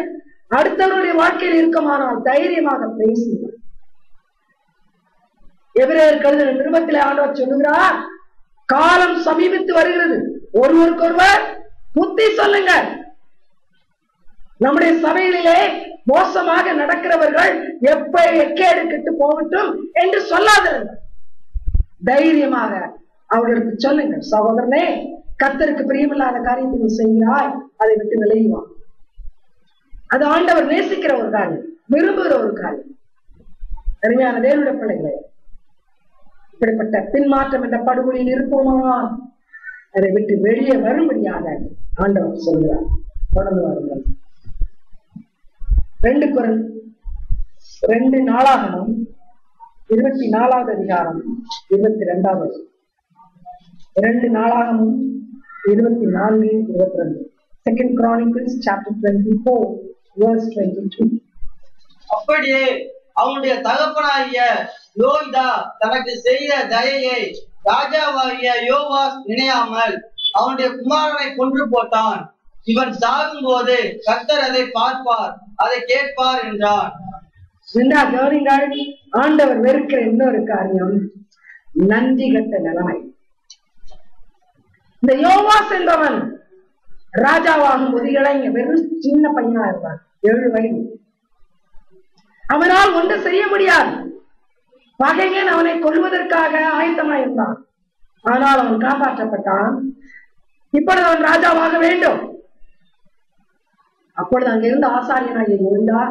அடுத்தவருடைய வாழ்க்கையில் இருக்குமானால் தைரியமாக பேசுங்கள். எபிரேயர் கழுதின நிருபத்திலே ஆண்டவர் சொல்லுகிறார், காலம் சமீபித்து வருகிறது, ஒருவருக்கொருவர் புத்தி சொல்லுங்க. நம்முடைய சபையிலே மோசமாக நடக்கிறவர்கள் எப்ப எக்கேடு கெட்டு போகட்டும் என்று சொல்லாதிருங்கள். தைரியமாக அவர்களுக்கு சொல்லுங்கள், சகோதரனே, கர்த்தருக்கு பிரியமில்லாத காரியத்தை நீ செய்கிறாய், அதை விட்டு விலகுவான். அது ஆண்டவர் நேசிக்கிற ஒரு காரியம், விரும்புகிற ஒரு காரியம். அருமையான தேவனுடைய பிள்ளைகளே, இப்படிப்பட்ட பின்மாற்றம் என்ற படுகொலியில் இருப்போமா, அதை விட்டு வெளியே வரும்படியாக ஆண்டவர் சொல்கிறார். தொடர்ந்து வாருங்கள். 2 நாளாகமும் 24வது அதிகாரம் 22வது. 2 நாளாகமும் 24, 22. 2 Chronicles chapter 24 verse 22. அப்படியே அவனுடைய தகப்பனாகிய யோய்தா தனக்கு செய்த தயையை ராஜாவாகிய யோவாஸ் நினையாமல் அவனுடைய குமாரனை கொன்று போட்டான். இவன் சாகும் போது கர்த்தர் அதை பார்ப்பார், அதை கேட்பார் என்றான். ஆண்டவர் வெறுக்கிற இன்னொரு காரியம் நன்றி கட்ட நிலைமை. இந்த யோவாஸ் என்பவன் ராஜாவாகும் போது இளைஞ வெறும் சின்ன பையனா இருந்தான், 7 வயது. அவனால் ஒன்று செய்ய முடியாது. பகைஞன் அவனை கொல்வதற்காக ஆயத்தமாயிருந்தான். ஆனால் அவன் காப்பாற்றப்பட்டான். இப்பொழுது அவன் ராஜாவாக வேண்டும். அப்பொழுது அங்கிருந்து ஆசாரியனாகிய யோய்தா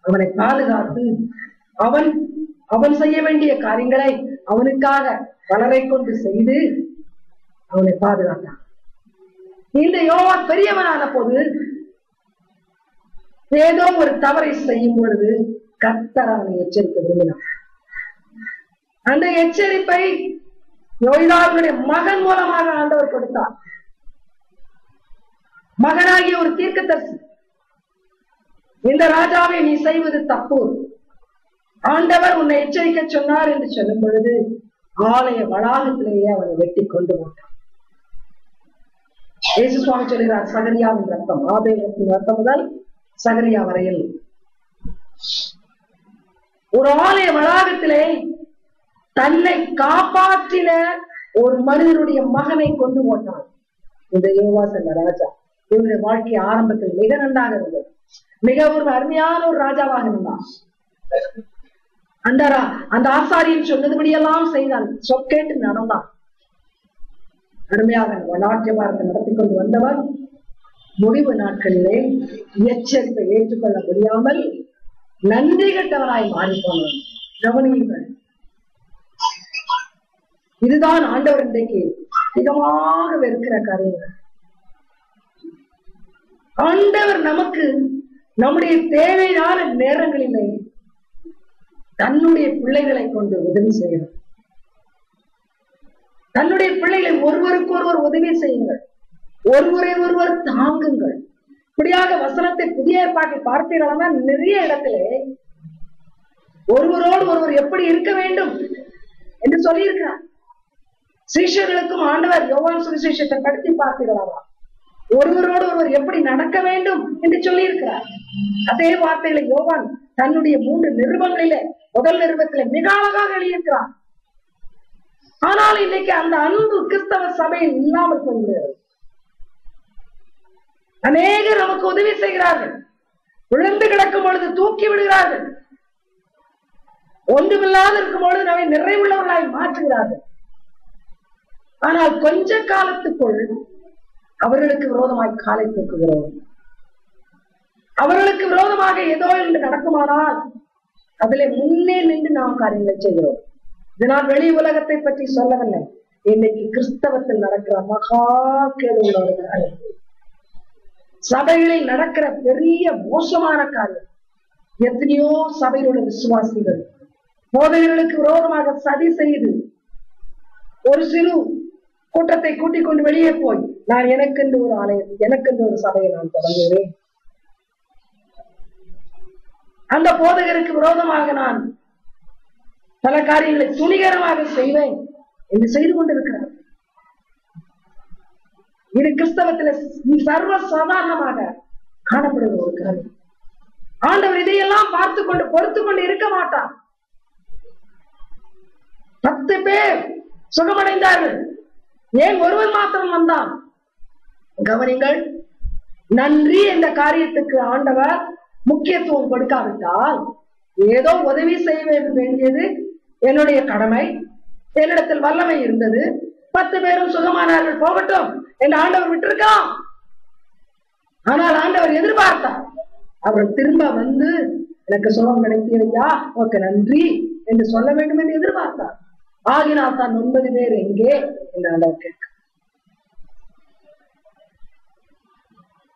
அவனை பாதுகாத்து அவன் செய்ய வேண்டிய காரியங்களை அவனுக்காக வளரை கொண்டு செய்து அவனை பாதுகாத்தான். இந்த யோவாஸ் பெரியவனான போது ஏதோ ஒரு தவறை செய்யும் பொழுது கர்த்தர் அவனை எச்சரிக்க விரும்பினார். அந்த எச்சரிப்பை யோய்தாவுடைய மகன் மூலமாக ஆண்டவர் கொடுத்தார். மகனாகிய ஒரு தீர்க்கதரிசி, இந்த ராஜாவை நீ செய்வது தப்பு, ஆண்டவர் உன்னை எச்சரிக்க சொன்னார் என்று சொல்லும் பொழுது ஆலய வளாகத்திலேயே அவனை வெட்டி கொண்டு போட்டான். இயேசு சுவாமி சொல்கிறார், சகரியாவின் ரத்தம், ஆபேலின் ரத்தம் முதல் சகரியா வரையில் ஒரு ஆலய வளாகத்திலே தன்னை காப்பாற்றின ஒரு மனிதனுடைய மகனை கொண்டு போட்டான் இந்த யோவாஸ் என்ற ராஜா. இவருடைய வாழ்க்கை ஆரம்பத்தில் மிக நன்றாக இருந்தது, மிக ஒரு அருமையான ஒரு ராஜாவாக இருந்தான். அந்த ஆசாரியன் சொன்னதுபடியெல்லாம் செய்தான், சொற்கேட்டு நடந்தான். அருமையாக நாட்டிய பாரத்தை நடத்தி கொண்டு வந்தவர் முடிவு நாட்களிலே எச்சரிப்பை ஏற்றுக்கொள்ள முடியாமல் நன்றி கட்டவராய் மாறிப்போனவர். கவனியுங்கள், இதுதான் ஆண்டவர் இன்றைக்கு அதிகமாக வெறுக்கிற காரியங்கள். ஆண்டவர் நமக்கு நம்முடைய தேவையான நேரங்களிலே தன்னுடைய பிள்ளைகளை கொண்டு உதவி செய்யணும். தன்னுடைய பிள்ளைகளை ஒருவருக்கு ஒருவர் உதவி செய்யுங்கள், ஒருவரை ஒருவர் தாங்குங்கள். இப்படியாக வசனத்தை புதிய ஏற்பாட்டில் பார்ப்பீர்களா நிறைய இடத்திலே ஒருவரோடு ஒருவர் எப்படி இருக்க வேண்டும் என்று சொல்லியிருக்கிறார். சீஷர்களுக்கும் ஆண்டவர் யோவான் சுவிசேஷத்தை படுத்தி பார்ப்பீர்களா ஒருவரோடு ஒருவர் எப்படி நடக்க வேண்டும் என்று சொல்லி இருக்கிறார். அதே வார்த்தைகளை யோவான் தன்னுடைய 3 நிருபங்களிலே முதல் நிருபத்திலே மிக அழகாக எழுதியிருக்கிறார். ஆனால் இன்னைக்கு அந்த அன்பு கிறிஸ்தவ சபையில் இல்லாமல் போகிறது. அநேகர் நமக்கு உதவி செய்கிறார்கள், விழுந்து கிடக்கும் பொழுது தூக்கி விடுகிறார்கள், ஒன்றுமில்லாத இருக்கும் பொழுது நம்மை நிறைவுள்ளவர்களாய் மாற்றுகிறார்கள். ஆனால் கொஞ்ச காலத்துக்குள் அவர்களுக்கு விரோதமாய் காலை தூக்குகிறோம். அவர்களுக்கு விரோதமாக ஏதோ என்று நடக்குமானால் அதிலே முன்னே நின்று நாம் காரியங்களை செய்கிறோம். இதனால் வெளி உலகத்தை பற்றி சொல்லவில்லை, இன்னைக்கு கிறிஸ்தவத்தில் நடக்கிற மகா கேடு உள்ளவர்கள், சபைகளில் நடக்கிற பெரிய மோசமான காரியம். எத்தனையோ சபையில் உள்ள விசுவாசிகள் போதகர்களுக்கு விரோதமாக சதி செய்து ஒரு சிறு கூட்டத்தை கூட்டிக் கொண்டு வெளியே போய் நான் எனக்கென்று ஒரு ஆலயம், எனக்கென்று ஒரு சபையை நான் தொடங்குகிறேன், அந்த போதகருக்கு விரோதமாக நான் பல காரியங்களை துணிகரமாக செய்வேன் என்று செய்து கொண்டிருக்கிறார். இது கிறிஸ்தவத்தில் சர்வ சாதாரணமாக காணப்படுகிற ஒரு காரியம். ஆண்டவர் இதையெல்லாம் பார்த்து கொண்டு பொறுத்து கொண்டு இருக்க மாட்டார். 10 பேர் சுகமடைந்தார்கள், ஏன் ஒருவர் மாத்திரம் வந்தான்? கவனிங்கள், நன்றி என்ற காரியத்துக்கு ஆண்டவர் முக்கியத்துவம் கொடுக்காவிட்டால் ஏதோ உதவி செய்ய வேண்டியது என்னுடைய கடமை, என்னிடத்தில் வல்லமை இருந்தது, 10 பேரும் சுகமானார்கள் போகட்டும் என்று ஆண்டவர் விட்டிருக்கலாம். ஆனால் ஆண்டவர் எதிர்பார்த்தார், அவர்கள் திரும்ப வந்து எனக்கு சுகம் கிடைத்ததையா உனக்கு நன்றி என்று சொல்ல வேண்டும் என்று எதிர்பார்த்தார். ஆகினால் தான் 9 பேர் எங்கே என்று ஆண்டவர் கேட்க.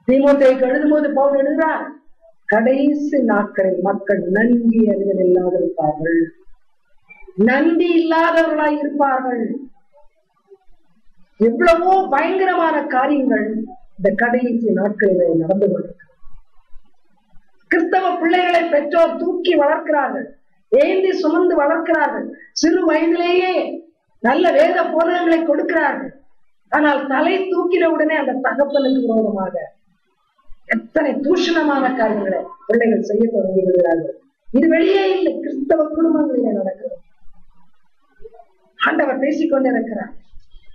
தீமோத்தேயுக்கு எழுதும்போது பவுல் எழுதுகிறார், கடைசி நாட்களில் மக்கள் நன்றி அறிதல் இல்லாதிருப்பார்கள், நன்றி இல்லாதவர்களாய் இருப்பார்கள். எவ்வளவோ பயங்கரமான காரியங்கள் இந்த கடைசி நாட்களில் நடந்து கொண்டிருக்கிறது. கிறிஸ்தவ பிள்ளைகளை பெற்றோர் தூக்கி வளர்க்கிறார்கள், ஏந்தி சுமந்து வளர்க்கிறார்கள், சிறு வயதிலேயே நல்ல வேத போதகங்களை கொடுக்கிறார்கள். ஆனால் தலை தூக்கின உடனே அந்த தகப்பனுக்கு விரோதமாக எத்தனை தூஷணமான காரியங்களை பிள்ளைகள் செய்ய தொடங்கி விடுகிறார்கள். இது வெளியே இல்லை, கிறிஸ்தவ குடும்பங்களிலே நடக்கிறது. ஆண்டவர் பேசிக்கொண்டே இருக்கிறார்.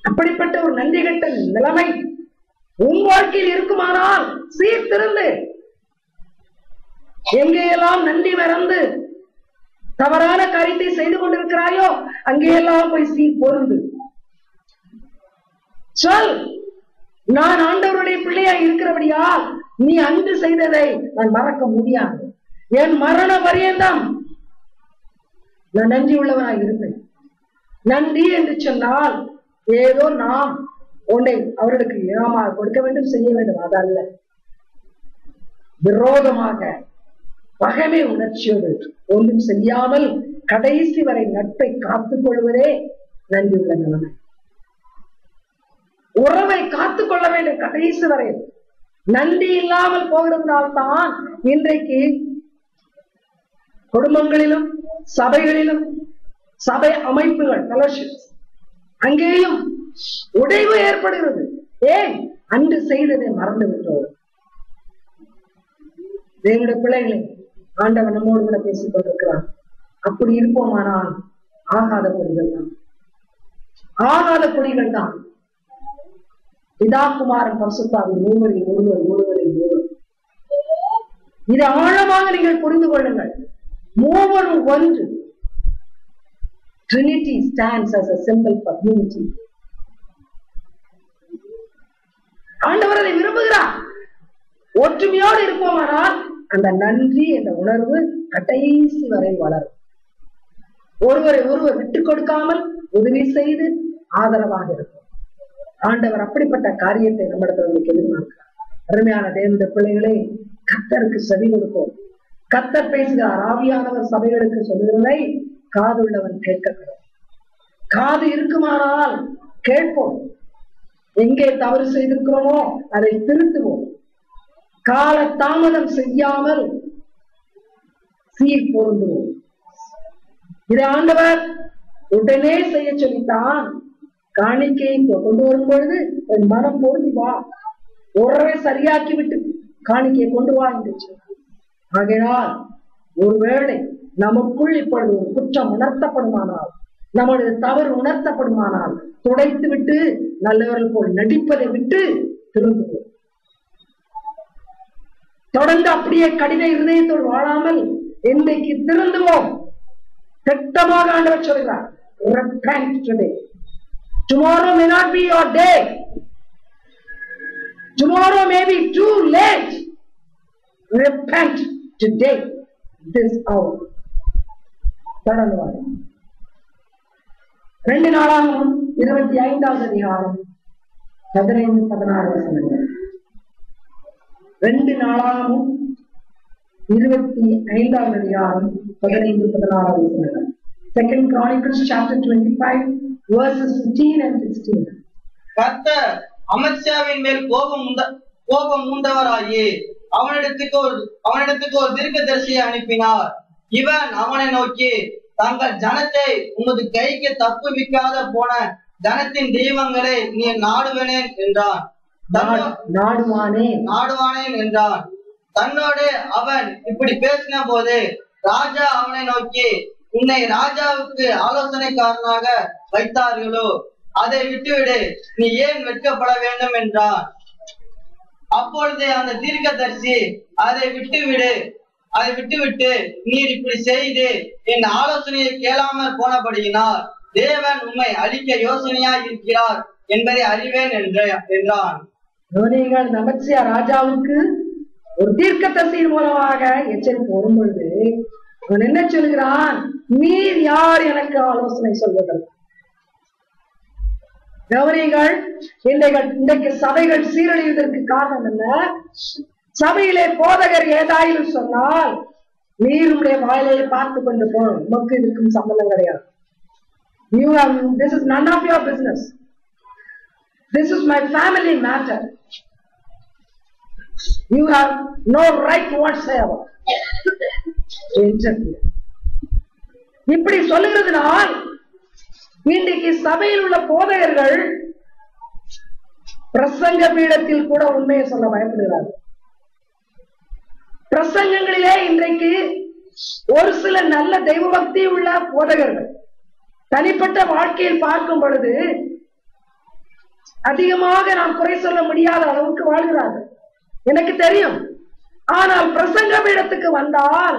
அப்படிப்பட்ட ஒரு நன்றி கெட்ட நிலைமை உன் வாழ்க்கையில் இருக்குமானால் சீர்திருந்து, எங்கேயெல்லாம் நன்றி மறந்து தவறான காரியத்தை செய்து கொண்டிருக்கிறாயோ அங்கேயெல்லாம் போய் சீர் பொருந்து சொல், நான் ஆண்டவருடைய பிள்ளையாய் இருக்கிறபடியால் நீ அன்று செய்ததை நான் மறக்க முடியாது, என் மரண பரியந்தம் நான் நன்றி உள்ளவனாய் இருப்பேன். நன்றி என்று சொன்னால் ஏதோ நாம் உன்னை அவர்களுக்கு இனமாக கொடுக்க வேண்டும், செய்ய வேண்டும், அதல்ல. விரோதமாக பகைமை உணர்ச்சியோடு ஒன்றும் செய்யாமல் கடைசி வரை நட்பை காத்துக் கொள்வதே நன்றி உள்ள நிலைமை. உறவை காத்துக் கொள்ள வேண்டும் கடைசி வரை. நன்றி இல்லாமல் போகிறதுனால்தான் இன்றைக்கு குடும்பங்களிலும் சபைகளிலும் சபை அமைப்புகள் அங்கேயும் உடைவு ஏற்படுகிறது. ஏன்? அன்று செய்ததை மறந்து விட்டோம். தேவனுடைய பிள்ளைகளை ஆண்டவன் நம்மோடு கூட பேசிக் கொண்டிருக்கிறான். அப்படி இருப்போமானால் ஆகாத கொடிகள் தான், ஆகாத கொடிகள் தான். பிதா குமாரன் பரிசுத்தாவின் ஒருவரில் ஒருவர், ஒருவரில் ஒருவர். இதை ஆழமாக நீங்கள் புரிந்து கொள்ளுங்கள். மூவரும் ஒன்று. Trinity stands as a symbol for unity. ஆண்டவர் அதை விரும்புகிறார். ஒற்றுமையோடு இருப்போமானால் அந்த நன்றி என்ற உணர்வு கடைசி வரை வளரும். ஒருவரை ஒருவர் விட்டுக் கொடுக்காமல் உதவி செய்து ஆதரவாக இருக்கும். ஆண்டவர் அப்படிப்பட்ட காரியத்தை நம்மிடத்தில் எதிர்பார்க்கிறார். அருமையான தேவனுடைய பிள்ளைகளே, கர்த்தருக்கு செவி கொடுப்போம். கர்த்தர் பேசுகிறார். ஆவியானவர் சபைகளுக்கு சொல்லுகிறதை காதுள்ளவன் கேட்கக்கூடும். காது இருக்குமானால் கேட்போம். எங்கே தவறு செய்திருக்கிறோமோ அதை திருத்துவோம். கால தாமதம் செய்யாமல் சீர் பொருந்துவோம். இதை ஆண்டவர் உடனே செய்ய சொல்லித்தான். காணிக்கையை கொண்டு வரும் பொழுது மனம் பொருந்தி வா, உறவை சரியாக்கி விட்டு காணிக்கையை கொண்டு வா என்று சொன்னார். ஆகையால் ஒருவேளை நமக்குள் இப்பொழுது ஒரு குற்றம் உணர்த்தப்படுமானால், நம்மளது தவறு உணர்த்தப்படுமானால், துடைத்து விட்டு நல்லவர்கள் போல் நடிப்பதை விட்டு திரும்புவோம். தொடர்ந்து அப்படியே கடின இருதயத்தோடு வாழாமல் இன்றைக்கு திருந்துவோம். திட்டமாக ஆண்டவர் சொல்கிறார், repent today. Tomorrow may not be your day. Tomorrow may be too late. Repent today, this hour. தொடர்ந்து 2 நாளாகவும் 25வது அதிகாரம் 15-16 வசனங்கள். 2 நாளாகவும் 25வது அதிகாரம் 15-16 வசனங்கள். 2 Chronicles chapter 25 verses 15 and 16. கர்த்தர் அமத்சியாவின் மேல் கோபம் உண்டவராகி அவனிடத்துக்கு ஒரு தீர்க்கதரிசியை அனுப்பினார். இவன் அவனை நோக்கி, தங்கள் ஜனத்தை உமது கைக்கு தப்புவிக்காத போன ஜனத்தின் தெய்வங்களை நீ நாடுவனேன் என்றான். நாடுவானேன் என்றான். தன்னோடு அவன் இப்படி பேசின போது ராஜா அவனை நோக்கி, உன்னை ராஜாவுக்கு ஆலோசனைக்காரனாக வைத்தார்களோ, அதை விட்டுவிடு, நீ ஏன் வெட்கப்பட வேண்டும் என்றான். அப்பொழுது அந்த தீர்க்கதரிசி, அதை விட்டுவிட்டு நீர் இப்படி செய்து என் ஆலோசனையை கேளாமல் போனபடியினால் தேவன் உம்மை அழிக்க யோசனையா இருக்கிறார் என்பதை அறிவேன் என்றான். அமத்சியா ராஜாவுக்கு ஒரு தீர்க்கதரிசியின் மூலமாக எச்சரிக்கை வரும் பொழுது அவன் என்ன சொல்கிறான்? நீர் யார் எனக்கு ஆலோசனை சொல்வதற்கு? கவனிங்கள், இன்றைக்கு சபைகள் சீரழிவதற்கு காரணம் என்ன? சபையிலே போதகர் ஏதாயிலும் சொன்னால் நீருடைய வாயிலையை பார்த்து கொண்டு போனோம், உமக்கு இதுக்கும் சம்பந்தம் கிடையாது. This is none of your business. This is my family matter. You have no right whatsoever. இப்படி சொல்லுகிறதுனால் இன்றைக்கு சபையில் உள்ள போதகர்கள் பிரசங்க பீடத்தில் கூட உண்மையை சொல்ல பயப்படுகிறார்கள். பிரசங்கங்களிலே இன்றைக்கு ஒரு சில நல்ல தெய்வ பக்தி உள்ள போதகர்கள் தனிப்பட்ட வாழ்க்கையில் பார்க்கும் பொழுது அதிகமாக நாம் குறை சொல்ல முடியாத அளவுக்கு வாழ்கிறார்கள், எனக்கு தெரியும். ஆனால் பிரசங்க பீடத்துக்கு வந்தால்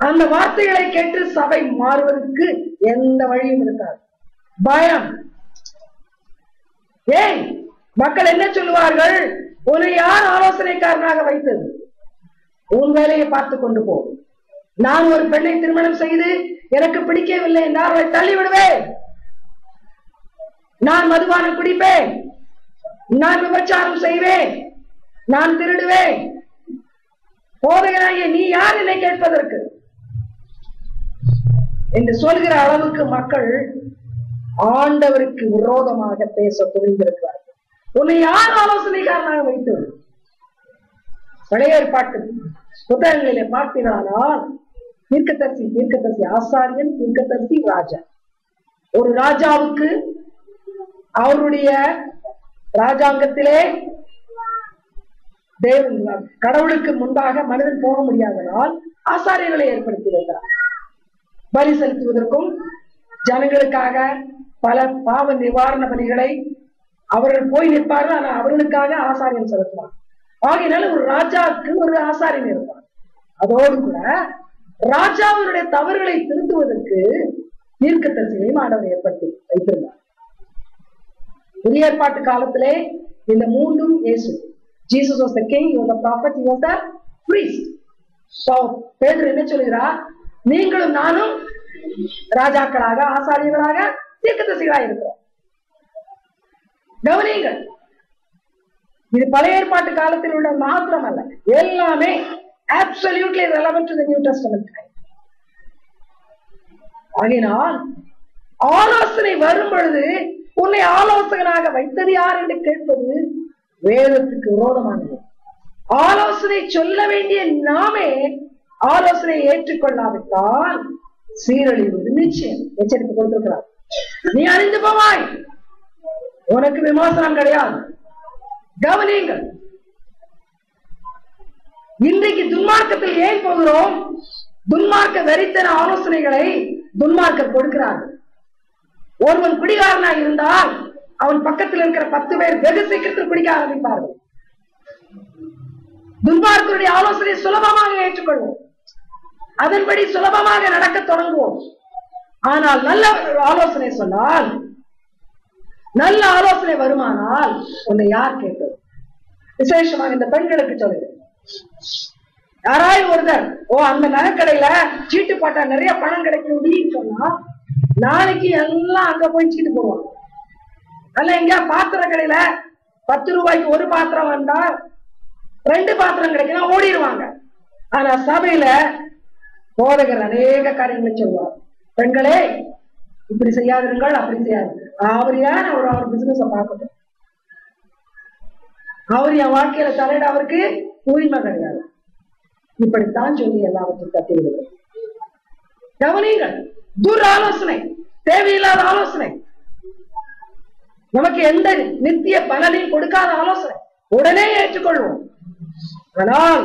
அந்த வார்த்தைகளை கேட்டு சபை மாறுவதற்கு எந்த வழியும் இருக்காது. பயம். ஏன் மக்கள் என்ன சொல்லுவார்கள்? உன்னை யார் ஆலோசனைக்காரனாக வைத்தது? உன் வேலையை பார்த்து கொண்டு போ. நான் ஒரு பெண்ணை திருமணம் செய்து எனக்கு பிடிக்கவில்லை என்றால் அவளை தள்ளி விடுவேன். நான் மதுபானம் குடிப்பேன், நான் விபச்சாரம் செய்வேன், நான் திருடுவேன். போதகனாகிய நீ யார் என்னை கேட்பதற்கு என்று சொல்கிற அளவுக்கு மக்கள் ஆண்டவருக்கு விரோதமாக பேச துணிந்திருக்கிறார்கள். உன்னை யார் ஆலோசனைக்காரனாக வைத்தது? பழைய ஏற்பாட்டு புத்தகங்களிலே பார்த்தீர்களானால் தீர்க்கதரிசி ஆசாரியன், தீர்க்கதரிசி ராஜா. ஒரு ராஜாவுக்கு அவருடைய ராஜாங்கத்திலே கடவுளுக்கு முன்பாக மனிதன் போக முடியாதனால் ஆசாரியர்களை ஏற்படுத்தி வைத்தார். பலி செலுத்துவதற்கும் ஜனங்களுக்காக பல பாவ நிவாரண பலிகளை அவர்கள் போய் நிற்பார்கள். ஆனால் அவர்களுக்காக ஆசாரியன் செலுத்துவார். ஆகையினால ஒரு ராஜாவுக்கு ஒரு ஆசாரியன் இருப்பார். அதோடு கூட ராஜாவினுடைய தவறுகளை திருத்துவதற்கு தீர்க்கதரிசிகளையும் ஆண்டவர் ஏற்படுத்தி வைத்திருந்தார். புதிய ஏற்பாட்டு காலத்திலே இந்த மூன்றும் இயேசு. Jesus was the king, he was the prophet, he was the priest. So பேதுரு என்ன சொல்கிறார்? நீங்களும் நானும் ராஜாக்களாக, ஆசாரியர்களாக, தீர்க்கதரிசிகளாக இருக்கிறோம். கவனியுங்கள், இது பழைய ஏற்பாட்டு காலத்தில் உள்ள மாத்திரம் அல்ல, எல்லாமே absolutely relevant to the New Testament time. ஆகினால் ஆலோசனை வரும் பொழுது உன்னை ஆலோசகனாக வைத்தது யார் என்று கேட்பது வேதத்துக்கு விரோதமானது. ஆலோசனை சொல்ல வேண்டிய நாமே ஆலோசனை ஏற்றுக்கொள்ளாவிட்டால் சீரழிவது நிச்சயம். எச்சரிக்கை கொடுத்திருக்கிறார். நீ அறிந்து போவாய், உனக்கு விமோசனம் கிடையாது. கவனியுங்கள், இன்றைக்கு துன்மார்க்கத்தில் ஏன் போகிறோம்? துன்மார்க்க வெறித்தன ஆலோசனைகளை துன்மார்க்கர் கொடுக்கிறார்கள். ஒருவன் குடிகாரனாக இருந்தால் அவன் பக்கத்தில் இருக்கிற 10 பேர் வெகு சீக்கிரத்தில் குடிக்க ஆரம்பிப்பார்கள். துன்மார்க்கருடைய ஆலோசனை சுலபமாக ஏற்றுக்கொள்வோம், அதன்படி சுலபமாக நடக்க தொடங்குவோம். ஆனால் நல்ல ஆலோசனை சொன்னால், நல்ல ஆலோசனை வருமானால் உன்னை யார் கேட்பது? விசேஷமாக இந்த பெண்களுக்கு சொல்லுங்க. யாராயும் ஒருத்தர் அந்த நகைக்கடையில சீட்டு போட்டா நிறைய பணம் கிடைக்கும் சொன்னா நாளைக்கு எல்லாம் அங்க போய் சீட்டு போடுவாங்க. அல்ல எங்க பாத்திர கடையில 10 ரூபாய்க்கு ஒரு பாத்திரம் வந்தா 2 பாத்திரம் கிடைக்கும் ஓடிடுவாங்க. ஆனா சபையில போதகர் அநேக காரியங்களை சொல்வார். பெண்களே, இப்படி செய்யாதிருங்கள், அப்படி செய்யாது. அவர் ஏன் அவர் பிசினஸ பார்க்கணும்? அவர் என் வாழ்க்கையில தலையிட அவருக்கு உரிமை கிடையாது. இப்படித்தான் சொல்லி எல்லாவற்றையும் தட்டி விடுவது. கவனிங்கள், துர் ஆலோசனை, தேவையில்லாத ஆலோசனை, நமக்கு எந்த நித்திய பலனையும் கொடுக்காத ஆலோசனை உடனே ஏற்றுக்கொள்வோம். ஆனால்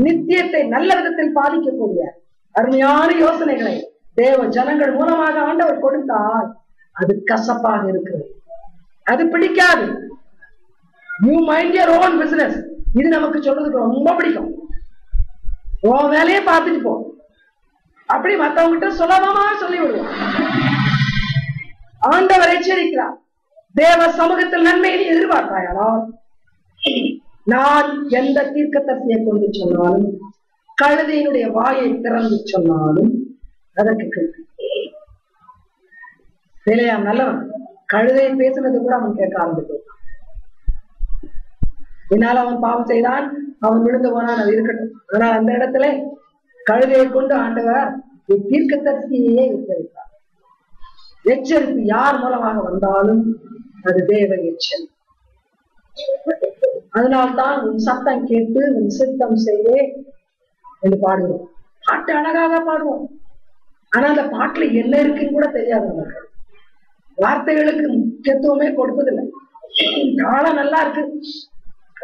நித்தியத்தை நல்ல விதத்தில் பாதிக்கக்கூடிய அருமையான யோசனைகளை தேவ ஜனங்கள் மூலமாக ஆண்டவர் கொடுத்தால் அது கசப்பாக இருக்கிறது, அது பிடிக்காது. You mind your own business, இது நமக்கு சொல்றதுக்கு ரொம்ப பிடிக்கும். உன் வேலையை பார்த்துட்டு போ, அப்படி மற்றவங்கிட்ட சுலபமா சொல்லி விடுவோம். ஆண்டவர் எச்சரிக்கிறார், தேவ சமூகத்தில் நன்மையை எதிர்பார்த்தாயானால் நான் எந்த தீர்க்கதரிசியை கொண்டு சொன்னாலும், கழுதையினுடைய வாயை திறந்து சொன்னாலும் அதற்கு கேட்க. வேலையாம் நல்லவன், கழுதையை பேசுனது கூட அவன் கேட்க ஆரம்பித்தான். என்னால் அவன் பாவம் செய்தான், அவன் விழுந்து போனான், அது இருக்கட்டும். ஆனால் அந்த இடத்துல கழுதையை கொண்டு ஆண்டவர் தீர்க்கதரிசியையே எச்சரித்தார். எச்சரிப்பு யார் மூலமாக வந்தாலும் அது தேவ எச்சரிப்பு. அதனால்தான் உன் சத்தம் கேட்டு உன் சித்தம் செய்வே என்று பாடுவோம். பாட்டு அழகாக பாடுவோம், ஆனா அந்த பாட்டுல என்ன இருக்குன்னு கூட தெரியாது நமக்கு. வார்த்தைகளுக்கு முக்கியத்துவமே கொடுப்பதில்லை. காலம் நல்லா இருக்கு,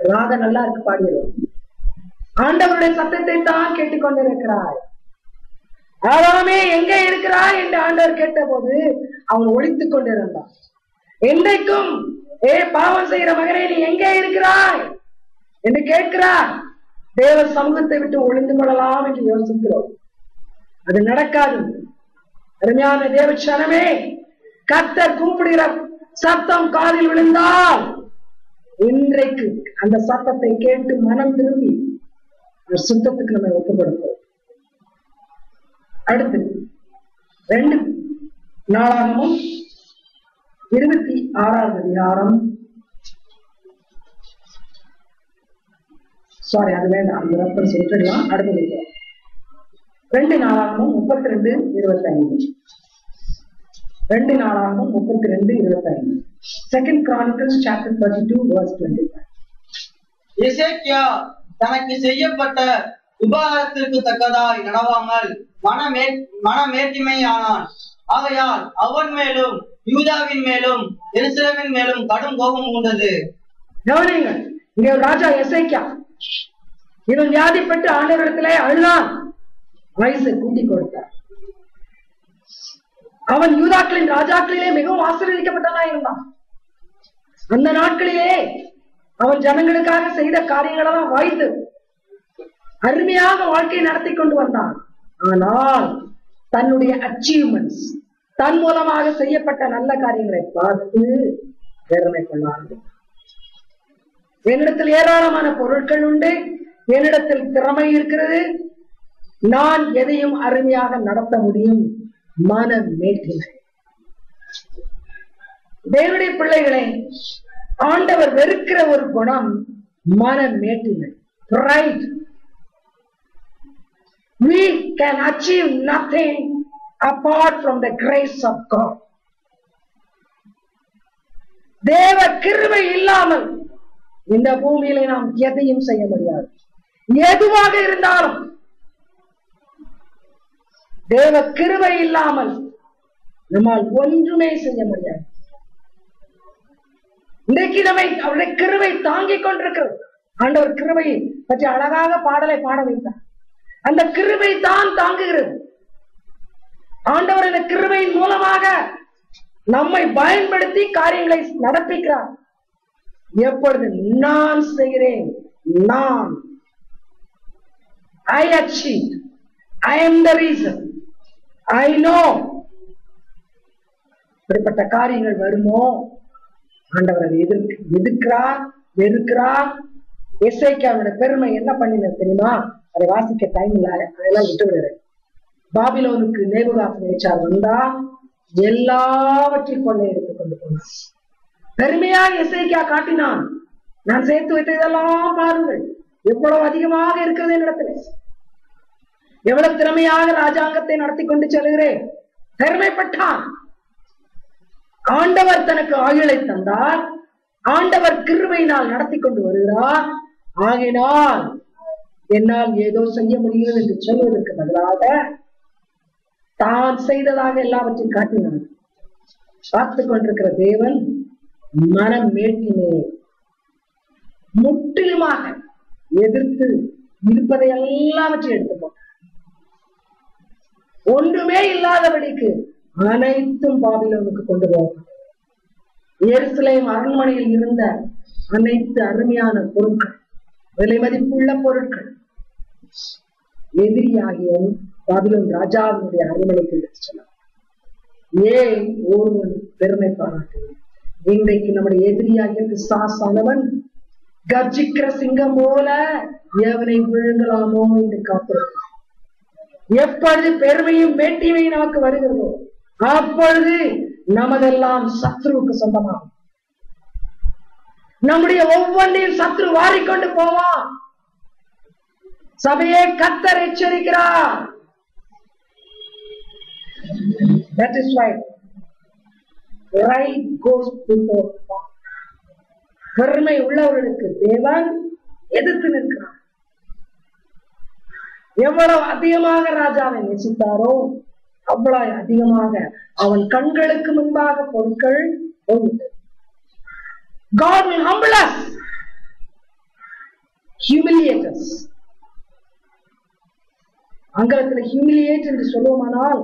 ராகம் நல்லா இருக்கு, பாடிடுவோம். ஆண்டவருடைய சத்தத்தை தான் கேட்டுக்கொண்டிருக்கிறாய். ஆதாமே எங்கே இருக்கிறாய் என்று ஆண்டவர் கேட்ட போது அவன் ஒழித்துக் கொண்டிருந்தான். என்றைக்கும் பாவம் செய்கிற மகனே நீ எங்கே இருக்கிறாய் என்று கேட்கிறார். தேவ சமூகத்தை விட்டு ஒளிந்து கொள்ளலாம் என்று யோசிக்கிறோம், அது நடக்காது. அருமையான தேவச்சனமே, கர்த்தர் கூப்பிடுகிற சத்தம் காதில் விழுந்தால் இன்றைக்கு அந்த சத்தத்தை கேட்டு மனம் திரும்பி சுத்தத்துக்கு நம்ம ஒப்புக்கொடுப்போம். அடுத்து 2 நாளாகமும் 26வது அதிகாரம், சாரி அது வேண்டாம், அந்த ரெஃபரன்ஸ் விட்டுடலாம். அடுத்தது 2 நாளாகமும் 32:25. 2 நாளாகமும் 32:25. 2 Chronicles chapter 32 verse 25. எசேக்கியா தனக்கு செய்யப்பட்ட உபகாரத்திற்கு தக்கதாய் நடவாமல் மனமேட்டிமையானான். ஆகையால் அவன் மேலும் யூதாவின் மேலும் எருசலேமின் மேலும் கடும் கோபம் உண்டது. கவனிங்கள், இங்கே ராஜா எசேக்கியா இவன் வியாதிப்பட்டு ஆண்டவரிடத்திலே அழுதான், வயசை கூட்டிக் கொடுத்தார். அவன் யூதாக்களின் ராஜாக்களிலே மிகவும் ஆசீர்வதிக்கப்பட்டவனா இருந்தான். அந்த நாட்களிலே அவன் ஜனங்களுக்காக செய்த காரியங்களெல்லாம் வாய்த்து அருமையாக வாழ்க்கையை நடத்தி கொண்டு வந்தான். ஆனால் தன்னுடைய அச்சீவ்மெண்ட்ஸ், தன் மூலமாக செய்யப்பட்ட நல்ல காரியங்களை பார்த்து பெருமை கொள்ள ஆரம்பித்தான். என்னிடத்தில் ஏராளமான பொருட்கள் உண்டு, என்னிடத்தில் திறமை இருக்கிறது, நான் எதையும் அருமையாக நடத்த முடியும். மனமேட்டிமை. தேவனுடைய பிள்ளைகளை ஆண்டவர் வெறுக்கிற ஒரு குணம் மனமேட்டிமை, pride. We can achieve nothing apart from the grace of God. தேவ கிருபை இல்லாமல் இந்த பூமியிலே நாம் எதையும் செய்ய முடியாது. எதுவாக இருந்தாலும் தேவ கிருபை இல்லாமல் நம்மால் ஒன்றுமே செய்ய முடியாது. இன்றைக்கு நம்மை அவருடைய கிருபை தாங்கிக் கொண்டிருக்கிறது. ஆண்டவர் கிருபையை பற்றி அழகாக பாடலை பாட வைத்தார். அந்த கிருபை தான் தாங்குகிறது. ஆண்டவர் இந்த கிருபையின் மூலமாக நம்மை பயன்படுத்தி காரியங்களை நடப்பிக்கிறார். எப்பொழுது நான் செய்கிறேன், நான் I achieved, I am the reason, I know, இப்படிப்பட்ட காரியங்கள் வருமோ ஆண்டவர் அதை எதிர்க்கிறார், வெறுக்கிறார். எசேக்கியாவுடைய பெருமை என்ன பண்ணினது தெரியுமா? அதை வாசிக்க டைம் இல்ல, அதெல்லாம் விட்டு விடுறேன். பாபிலோனுக்கு நேபுகாத்நேச்சார் வந்தா எல்லாவற்றையும் கொள்ளை எடுத்துக் கொண்டு போனார். பெருமையாக எசேக்கியா காட்டினான், நான் சேர்த்து வைத்ததெல்லாம் பாருங்கள், எவ்வளவு அதிகமாக இருக்கிறது என்னிடத்துல, எவ்வளவு திறமையாக ராஜாங்கத்தை நடத்தி கொண்டு செல்கிறேன். பெருமைப்பட்டான். ஆண்டவர் தனக்கு ஆயுளை தந்தார். ஆண்டவர் கிருபையினால் நடத்தி கொண்டு வருகிறார். ஆகினால் என்னால் ஏதோ செய்ய முடியும் என்று சொல்வதற்கு பதிலாக தான் செய்ததாக எல்லாவற்றையும் காட்டினார். பார்த்துக் கொண்டிருக்கிற தேவன் மனம் மேட்டினே முற்றிலுமாக எதிர்த்து இருப்பதை எல்லாவற்றையும் எடுத்துப்போம். ஒன்றுமே இல்லாதபடிக்கு அனைத்தும் பாபிலோனுக்கு கொண்டு போகும். எருசலேம் அரண்மனையில் இருந்த அனைத்து அருமையான பொருட்கள், விலை மதிப்புள்ள பொருட்கள் எதிரியாகிய பாபிலோன் ராஜாவினுடைய அரண்மனைக்கு எடுத்து சொன்னார். ஏன் ஒருவன் பெருமை பாராட்டுவது? இன்றைக்கு நம்முடைய எதிரியாகிய பிசாசானவன் கர்ஜிக்கிற சிங்கம் போல எவனை விழுங்கலாமோ என்று காத்திருக்கிறான். எப்பொழுது பெருமையும் மேட்டிமையும் நமக்கு வருகிறதோ அப்பொழுது நமதெல்லாம் சத்ருவுக்கு சொந்தமாகும். நம்முடைய ஒவ்வொன்றையும் சத்ரு வாரிக்கொண்டு போவான். சபையை கர்த்தர் எச்சரிக்கிறார். That is why right goes before God. பெருமை உள்ளவர்களுக்கு தேவன் எதிர்த்து நிற்கிறார். எவ்வளவு அதிகமாக ராஜாவை நேசித்தாரோ அவ்வளவு அதிகமாக அவன் கண்களுக்கு முன்பாக பொருட்கள் போயிட்டு. God will humble us, humiliate us. ஆங்கிலத்தில் humiliate என்று சொல்லுவோமானால்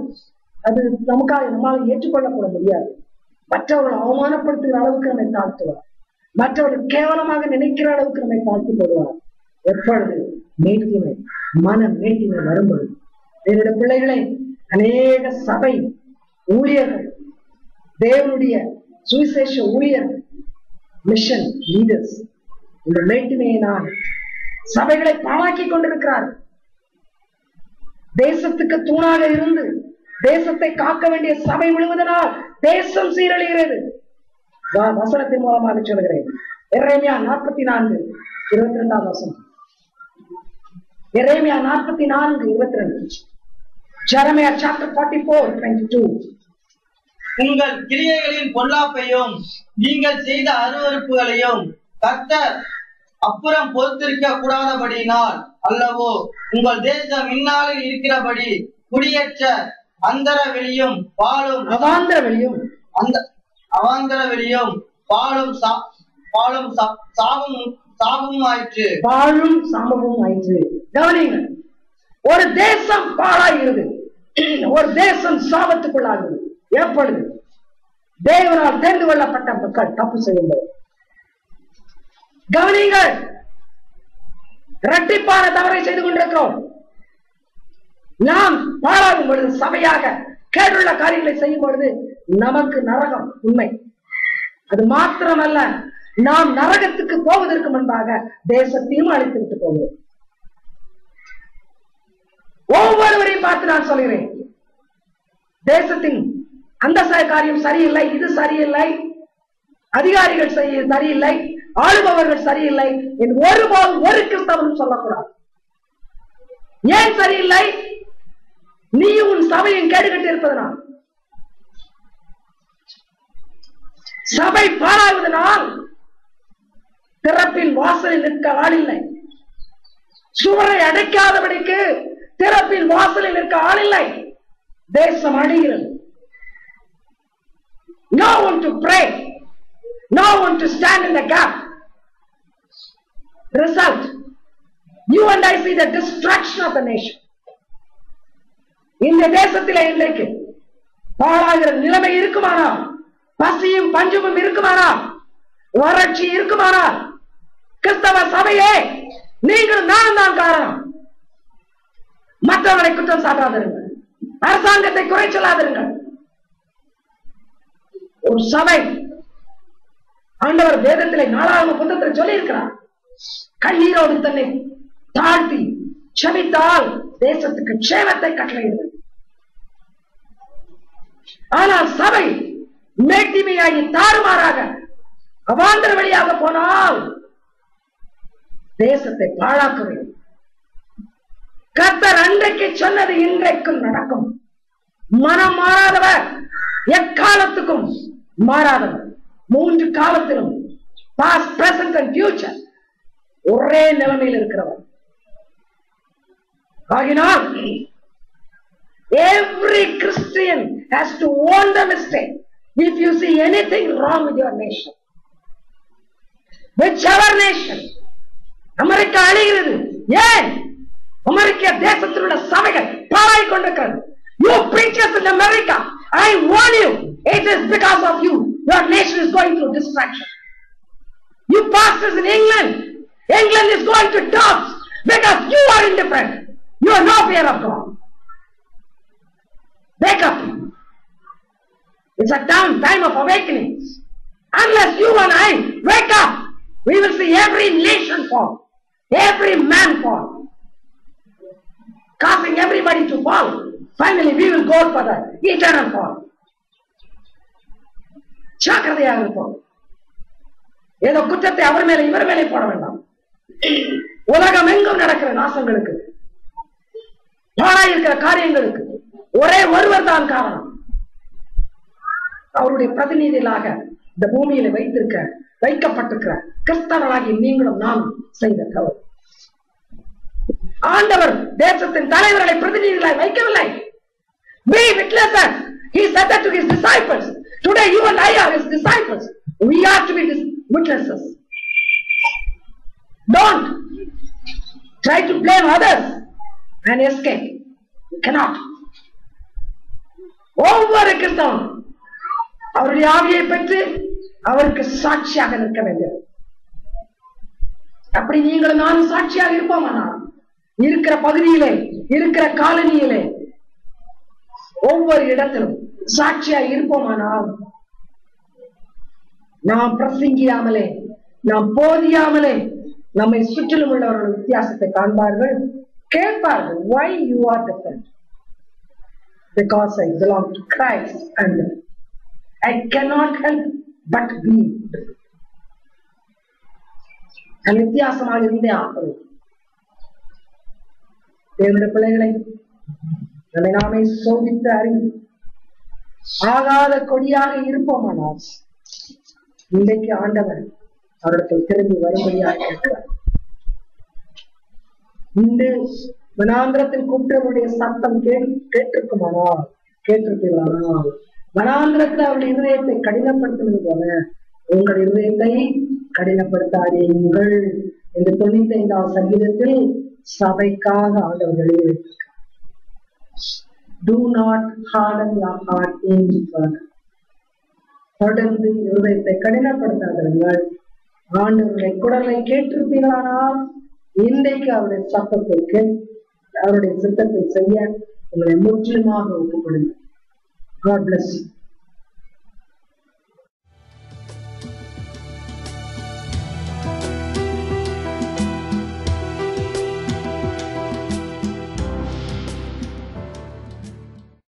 அது நமக்காக நம்மால் ஏற்றுக்கொள்ளப்பட முடியாது. மற்றவர்கள் அவமானப்படுத்துகிற அளவுக்கு நம்மை தாழ்த்துவார். மற்றவர்கள் கேவலமாக நினைக்கிற அளவுக்கு நம்மை தாழ்த்தி போடுவார். எப்பொழுது மேட்டிமை, மன மேட்டிமை வரும்பொழுது என்னுடைய பிள்ளைகளை அநேக சபை ஊழியர்கள், தேவனுடைய சுவிசேஷ ஊழியர்கள், மிஷன் லீடர்ஸ் இந்த மேட்டிமையினால் சபைகளை பாழாக்கி கொண்டிருக்கிறார்கள். தேசத்துக்கு தூணாக இருந்து தேசத்தை காக்க வேண்டிய சபை விழுவதனால் தேசம் சீரழிகிறது. வசனத்தின் மூலமாக சொல்கிறேன். எரேமியா 44:22 வசனம். எரேமியா 44:22. Jeremiah chapter 44:22. உங்கள் கிரியைகளின் பொல்லாப்பையும் நீங்கள் செய்த அருவருப்புகளையும் கர்த்தர் அப்புறம் பொறுத்திருக்க கூடாதபடியினால் அல்லவோ உங்கள் தேசம் இந்நாளில் இருக்கிறபடி குடியேற்ற அந்தர வெளியும் பாலும் அவாந்தர வெளியும் அவாந்தர வெளியும் பாலும் சாபமும் ஆயிற்று. பாலும் சாபமும் ஆயிற்று. கவனிங்கள், ஒரு தேசம் பாழாகிறது, ஒரு தேசம் சாபத்துக்குள்ளாகிறது. எப்பொழுது தேவனால் தெரிந்து கொள்ளப்பட்ட மக்கள் தப்பு செய்யும்போது. கவனிங்கள், இரட்டிப்பான தவறை செய்து கொண்டிருக்கிறோம். நாம் பாழாகும் பொழுது, சபையாக கேடுள்ள காரியங்களை செய்யும் பொழுது நமக்கு நரகம் உண்மை. அது மாத்திரமல்ல, நாம் நரகத்துக்கு போவதற்கு முன்பாக தேசத்தையும் அழித்து விட்டு போகிறோம். ஒவ்வொருவரையும் பார்த்து நான் சொல்கிறேன், தேசத்தின் அந்த காரியம் சரியில்லை, இது சரியில்லை, அதிகாரிகள் சரியில்லை, ஆளுபவர்கள் சரியில்லை என்று ஒருபோதும் ஒரு கிறிஸ்தவனும் சொல்லக்கூடாது. ஏன் சரியில்லை? நீ உன் சபையின் கேடுகட்டு இருப்பதனால், சபை பாழாகுவதனால், திறப்பில் வாசலில் நிற்க ஆள் இல்லை, சுவரை அடைக்காதபடிக்கு திறப்பின் வாசலில் இருக்க ஆளில்லை. தேசம் அழிகிறது. No one to pray, no one to stand in the gap. Result, you and I see the destruction of the nation. இந்த தேசத்திலே இன்றைக்கு பாழாகிற நிலைமை இருக்குமானால், பசியும் பஞ்சமும் இருக்குமானால், வறட்சி இருக்குமானால், கிறிஸ்தவ சபையே நீங்கள் நான் தான் காரணம். மற்றவர்களை குற்றம் சாட்டாதிருங்கள், அரசாங்கத்தை குறை சொல்லாதிருங்கள். ஒரு சபை, ஆண்டவர் வேதத்திலே 4ஆம் புத்தகத்தில் சொல்லி இருக்கிறார், கண்ணீரோடு தன்னை தாழ்த்தி செபித்தால் தேசத்துக்கு க்ஷேமத்தை கட்டளையிடுகிறது. ஆனால் சபை மேட்டிமையாகி தாறுமாறாக அவாந்தர வழியாக போனால் தேசத்தை பாழாக்க வேண்டும். கர்த்தர் அன்றைக்கு சொன்னது இன்றைக்கும் நடக்கும். மனம் மாறாதவர் எக்காலத்துக்கும் மாறாதவர். 3 காலத்திலும் பாஸ்ட், பிரசன்ட் அண்ட் ஃபியூச்சர் ஒரே நிலைமையில் இருக்கிறவர். ஆகினால் every Christian has to own the mistake. If you see anything wrong with your nation, whichever nation, America அழிகிறது. ஏன்? அமெரிக்க தேசத்தில் உள்ள சபைகள் பாழாய் கொண்டிருக்கிறது. You preachers in America, I warn you, it is because of you. Your nation is going through distraction. You pastors in England, England is going to dogs because you are indifferent. You are no fear of God. Wake up. It's a time of awakening. Unless you and I wake up, we will see every nation fall, every man fall, causing everybody to fall. Finally, we will go for the eternal fall. ஜாக்கிரதையாக இருப்போம். ஏதோ குற்றத்தை அவர் மேல இவர் மேலே போட வேண்டாம். உலகம் எங்கும் நடக்கிற நாசங்களுக்கு, பாழாயிருக்கிற காரியங்களுக்கு ஒரே ஒருவர் தான் காரணம். அவருடைய பிரதிநிதிகளாக இந்த பூமியில வைக்கப்பட்டிருக்கிற கிறிஸ்தவர்களாகி நீங்களும் நானும் செய்த தவறு. ஆண்டவர் தேசத்தின் தலைவர்களை பிரதிநிதிகளாய் வைக்கவில்லை. We witnesses. He said that to his disciples. Today you and I are his disciples. We are to be witnesses. Don't try to blame others and escape. You cannot. ஒவ்வொரு கிறிஸ்தவன் அவருடைய ஆவியை பெற்று அவருக்கு சாட்சியாக நிற்க வேண்டும். அப்படி நீங்களும் நானும் சாட்சியாக இருப்போமானா, இருக்கிற பகுதியிலே, இருக்கிற காலனியிலே, ஒவ்வொரு இடத்திலும் சாட்சியாக இருப்போமானால், நாம் பிரசங்கியாமலே, நாம் போதியாமலே நம்மை சுற்றிலும் உள்ளவர்கள் வித்தியாசத்தை காண்பார்கள், கேட்பார்கள். Why you are different? Because I belong to Christ and I cannot help but be different. நான் வித்தியாசமாக இருந்தே ஆகும். தேவனுடைய பிள்ளைகளை நம்மை நாமே சோதித்து அறிந்து ஆகாத கொடியாக இருப்போமானால் இன்றைக்கு ஆண்டவர் அவரிடத்தில் திரும்பி வரும்படியாக இருக்கிறார். இந்த வனாந்திரத்தில் கூப்பிட்டவருடைய சத்தம் கேட்டிருக்குமானால், கேட்டிருப்பீர்களானால், வனாந்திரத்தில் அவருடைய இருதயத்தை கடினப்படுத்துவது போல உங்கள் இருதயத்தை கடினப்படுத்தாதீர்கள் என்று 95ஆம் சங்கீதத்தில் சபைக்காக ஆண்டவர் எழுதியிருக்கிறார். Do not harden your heart any further. தொடர்ந்து இருதயத்தை கடினப்படுத்தாதீர்கள். ஆண்டவருடைய குரலை கேட்டிருப்பீர்களானால் இன்றைக்கு அவருடைய சத்தத்தை அவருடைய சித்தத்தை செய்ய உங்களை முற்றிலுமாக ஒப்புக்கொடுங்க. God bless you.